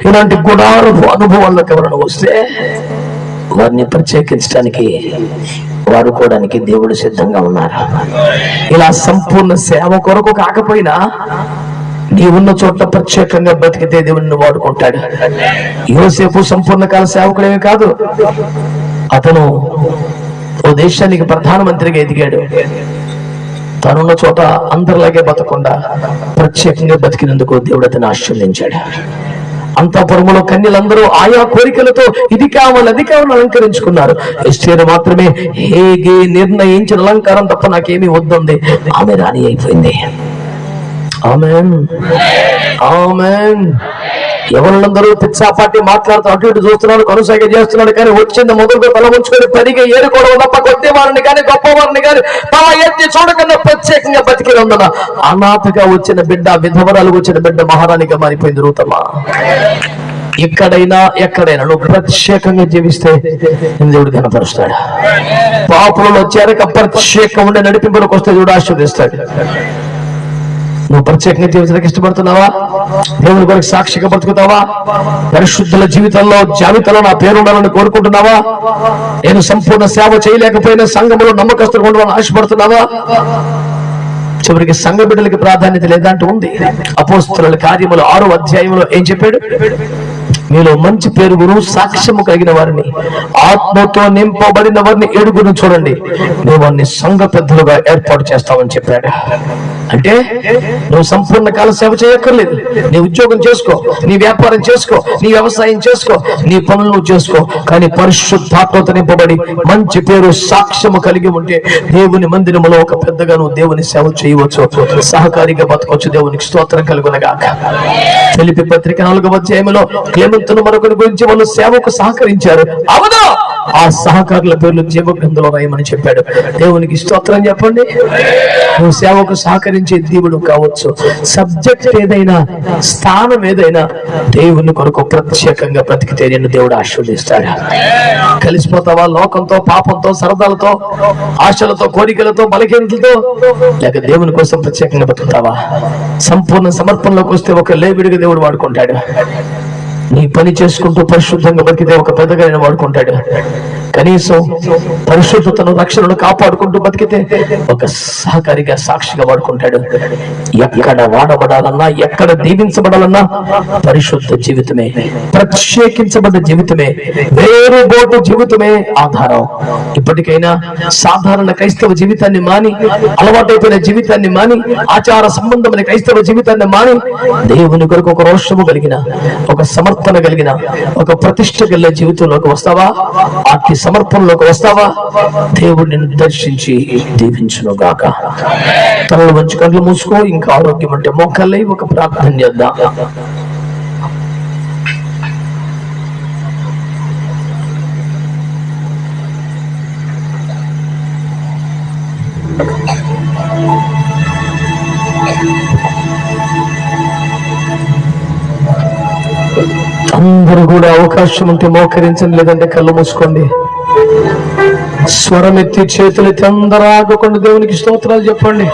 ఇలాంటి గుడారపు అనుభవాలకు ఎవరైనా వస్తే, వారిని ప్రత్యేకించడానికి వాడుకోవడానికి దేవుడు సిద్ధంగా ఉన్నారు. ఇలా సంపూర్ణ సేవ కొరకు కాకపోయినా నీ ఉన్న చోట ప్రత్యేకంగా బతికితే దేవుడిని వాడుకుంటాడు. యోసేపు సంపూర్ణ కాల సేవకుడేమీ కాదు. అతను ఓ దేశానికి ప్రధానమంత్రిగా ఎదిగాడు. తనున్న చోట అందరిలాగే బతకుండా ప్రత్యేకంగా బతికినందుకు దేవుడు అతను ఆశీర్వదించాడు. అంతఃపురములో కన్యలందరూ ఆయా కోరికలతో ఇది కావాలి అది కావాలని అలంకరించుకున్నారు. ఎస్తేరు మాత్రమే హేగే నిర్ణయించిన అలంకారం తప్ప నాకేమీ వద్దుంది. ఆమె రాణి అయిపోయింది. ఆమేన్, ఆమేన్. ఎవరినందరూ పిచ్చాపాటి మాట్లాడుతూ అటు ఇటు చూస్తున్నాడు, కొనసాగి చేస్తున్నాడు. కానీ వచ్చింది మొదలుగా తల ముంచుకొని పరిగి ఏరుకోవడం తప్ప కొద్దివారిని కానీ గొప్పవారిని కానీ తల ఎత్తి చూడకుండా ప్రత్యేకంగా బతికి ఉందన్న అనాథగా వచ్చిన బిడ్డ, విధవరాలు వచ్చిన బిడ్డ మహారాణిగా మారిపోయింది రూతమ్మ. ఎక్కడైనా నువ్వు ప్రత్యేకంగా జీవిస్తే దేవుడు కనపరుస్తాడు. పాపులలో చేరక ప్రత్యేకంగా ఉండే నడిపింపులకు వస్తే దేవుడు ఆశీర్వదిస్తాడు. నువ్వు ప్రత్యేకంగా జీవితానికి ఇష్టపడుతున్నావా? దేవుని కొరకు సాక్షిగా బ్రతుకుతావా? పరిశుద్ధుల జీవితంలో జాబితాలో నా పేరు ఉండాలని కోరుకుంటున్నావా? నేను సంపూర్ణ సేవ చేయలేకపోయినా సంఘంలో నమ్మకస్తులు ఉండాలని ఆశపడుతున్నావా? చివరికి సంఘ బిడ్డలకి ప్రాధాన్యత లేదంటూ ఉంది. అపోస్తలుల కార్యములు 6వ అధ్యాయంలో ఏం చెప్పాడు? మీలో మంచి పేరుగురు సాక్ష్యము కలిగిన వారిని, ఆత్మతో నింపబడిన వారిని 7 చూడండి, నువ్వు వారిని సంఘ పెద్దలుగా ఏర్పాటు చేస్తావని చెప్పాడు. అంటే నువ్వు సంపూర్ణ కాల సేవ చేయక్కర్లేదు. నీ ఉద్యోగం చేసుకో, నీ వ్యాపారం చేసుకో, నీ వ్యవసాయం చేసుకో, నీ పనులు నువ్వు చేసుకో. కానీ పరిశుద్ధాత్మతో నింపబడి మంచి పేరు సాక్ష్యము కలిగి ఉంటే దేవుని మందిరములో ఒక పెద్దగా నువ్వు దేవుని సేవ చేయవచ్చు, సహకారిగా బతకొచ్చు. దేవునికి స్తోత్రం కలుగునగాక. ఫిలిప్పీ పత్రిక 4వ అధ్యాయంలో క్లెమెంతును మరొకరి గురించి వాళ్ళు సేవకు సహకరించారు. అవును, ఆ సహకారుల పేర్లు జీవ గ్రంథంలో రాయమని చెప్పాడు. దేవునికి స్తోత్రం చెప్పండి. నువ్వు సేవకు సహకరించే దేవుడు కావచ్చు. సబ్జెక్ట్ ఏదైనా, స్థానం ఏదైనా దేవుని కొరకు ప్రత్యేకంగా బ్రతికితే నిన్ను దేవుడు ఆశీర్వదిస్తాడు. కలిసిపోతావా లోకంతో, పాపంతో, సరదాలతో, ఆశలతో, కోరికలతో, బలహీనతలతో? లేక దేవుని కోసం ప్రత్యేకంగా బ్రతుకుతావా? సంపూర్ణ సమర్పణలోకి వస్తే ఒక లేవిడిగా దేవుడు వాడుకుంటాడు. నీ పని చేసుకుంటూ పరిశుద్ధంగా బతికితే ఒక పెద్దగా వాడుకుంటాడు. కనీసం పరిశుద్ధతను రక్షణను కాపాడుకుంటూ బతికితే ఒక సహకారిగా సాక్షిగా వాడుకుంటాడు. ఎక్కడ వాడబడాలన్నా, ఎక్కడ దీవించబడాలన్నా పరిశుద్ధ జీవితమే, ప్రత్యేకించబడ్డ జీవితమే, వేరుబోటు జీవితమే ఆధారం. ఇప్పటికైనా సాధారణ క్రైస్తవ జీవితాన్ని మాని, అలవాటైపోయిన జీవితాన్ని మాని, ఆచార సంబంధమైన క్రైస్తవ జీవితాన్ని మాని, దేవుని కొరకు ఒక రోషము కలిగిన, ఒక సమర్పణ కలిగిన, ఒక ప్రతిష్ట కలిగిన జీవితంలోకి వస్తావా? అట్టి సమర్పణలోకి వస్తావా? దేవుడిని దర్శించి దీవించును గాక. తనలో మంచి కళ్ళు మూసుకో. ఇంకా ఆరోగ్యం అంటే మోకాళ్ళై ఒక ప్రార్థన చేద్దాం. అందరూ కూడా అవకాశం ఉంటే మోకరించండి, లేదంటే కళ్ళు మూసుకోండి. స్వరం ఎత్తి చేతులు ఎత్తి అందరూ ఆగకుండా దేవునికి స్తోత్రాలు చెప్పండి.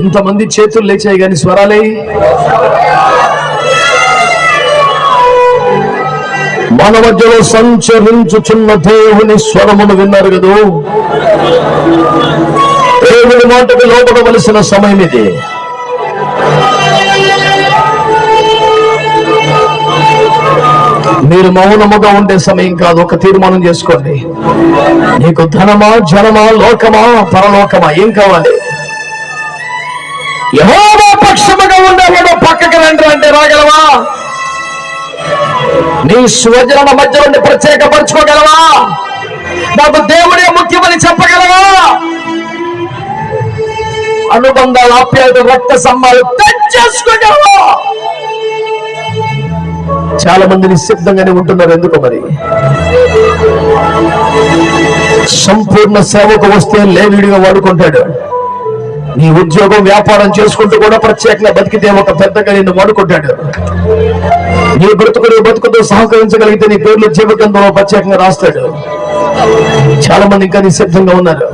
ఇంతమంది చేతులు లేచాయి కానీ స్వరాలే. మన మధ్యలో సంచరించుచున్న దేవుని స్వరమును విన్నారు కదా. దేవుని మాటకు లోపడవలసిన సమయం ఇది. మీరు మౌనముగా ఉండే సమయం కాదు. ఒక తీర్మానం చేసుకోండి. నీకు ధనమా, జనమా, లోకమా, పరలోకమా, ఏం కావాలి? యెహోవా పక్షముగా ఉండేవాడు పక్కకి రండి అంటే రాగలవా? నీ స్వజనుల మధ్య నుండి ప్రత్యేకపరచుకోగలవా? నాకు దేవుడే ముఖ్యమని చెప్పగలవా? అనుబంధాలు, ఆప్యాయత, రక్త సంబంధాలు తెచ్చేసుకోగలవా? చాలా మంది నిశ్శబ్దంగానే ఉంటున్నారు. ఎందుకు మరి? సంపూర్ణ సేవకు వస్తే లేవీడిగా వాడుకుంటాడు. నీ ఉద్యోగం, వ్యాపారం చేసుకుంటూ కూడా ప్రత్యేకంగా బతికితే ఒక పెద్దగా నిన్ను వాడుకుంటాడు. నీ బతుకుతో సహకరించగలిగితే నీ పేర్లు జీవగ్రంథంలో ప్రత్యేకంగా రాస్తాడు. చాలా మంది ఇంకా నిశ్శబ్దంగా ఉన్నారు.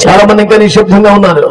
చాలా మంది ఇంకా నిశ్శబ్దంగా ఉన్నారు.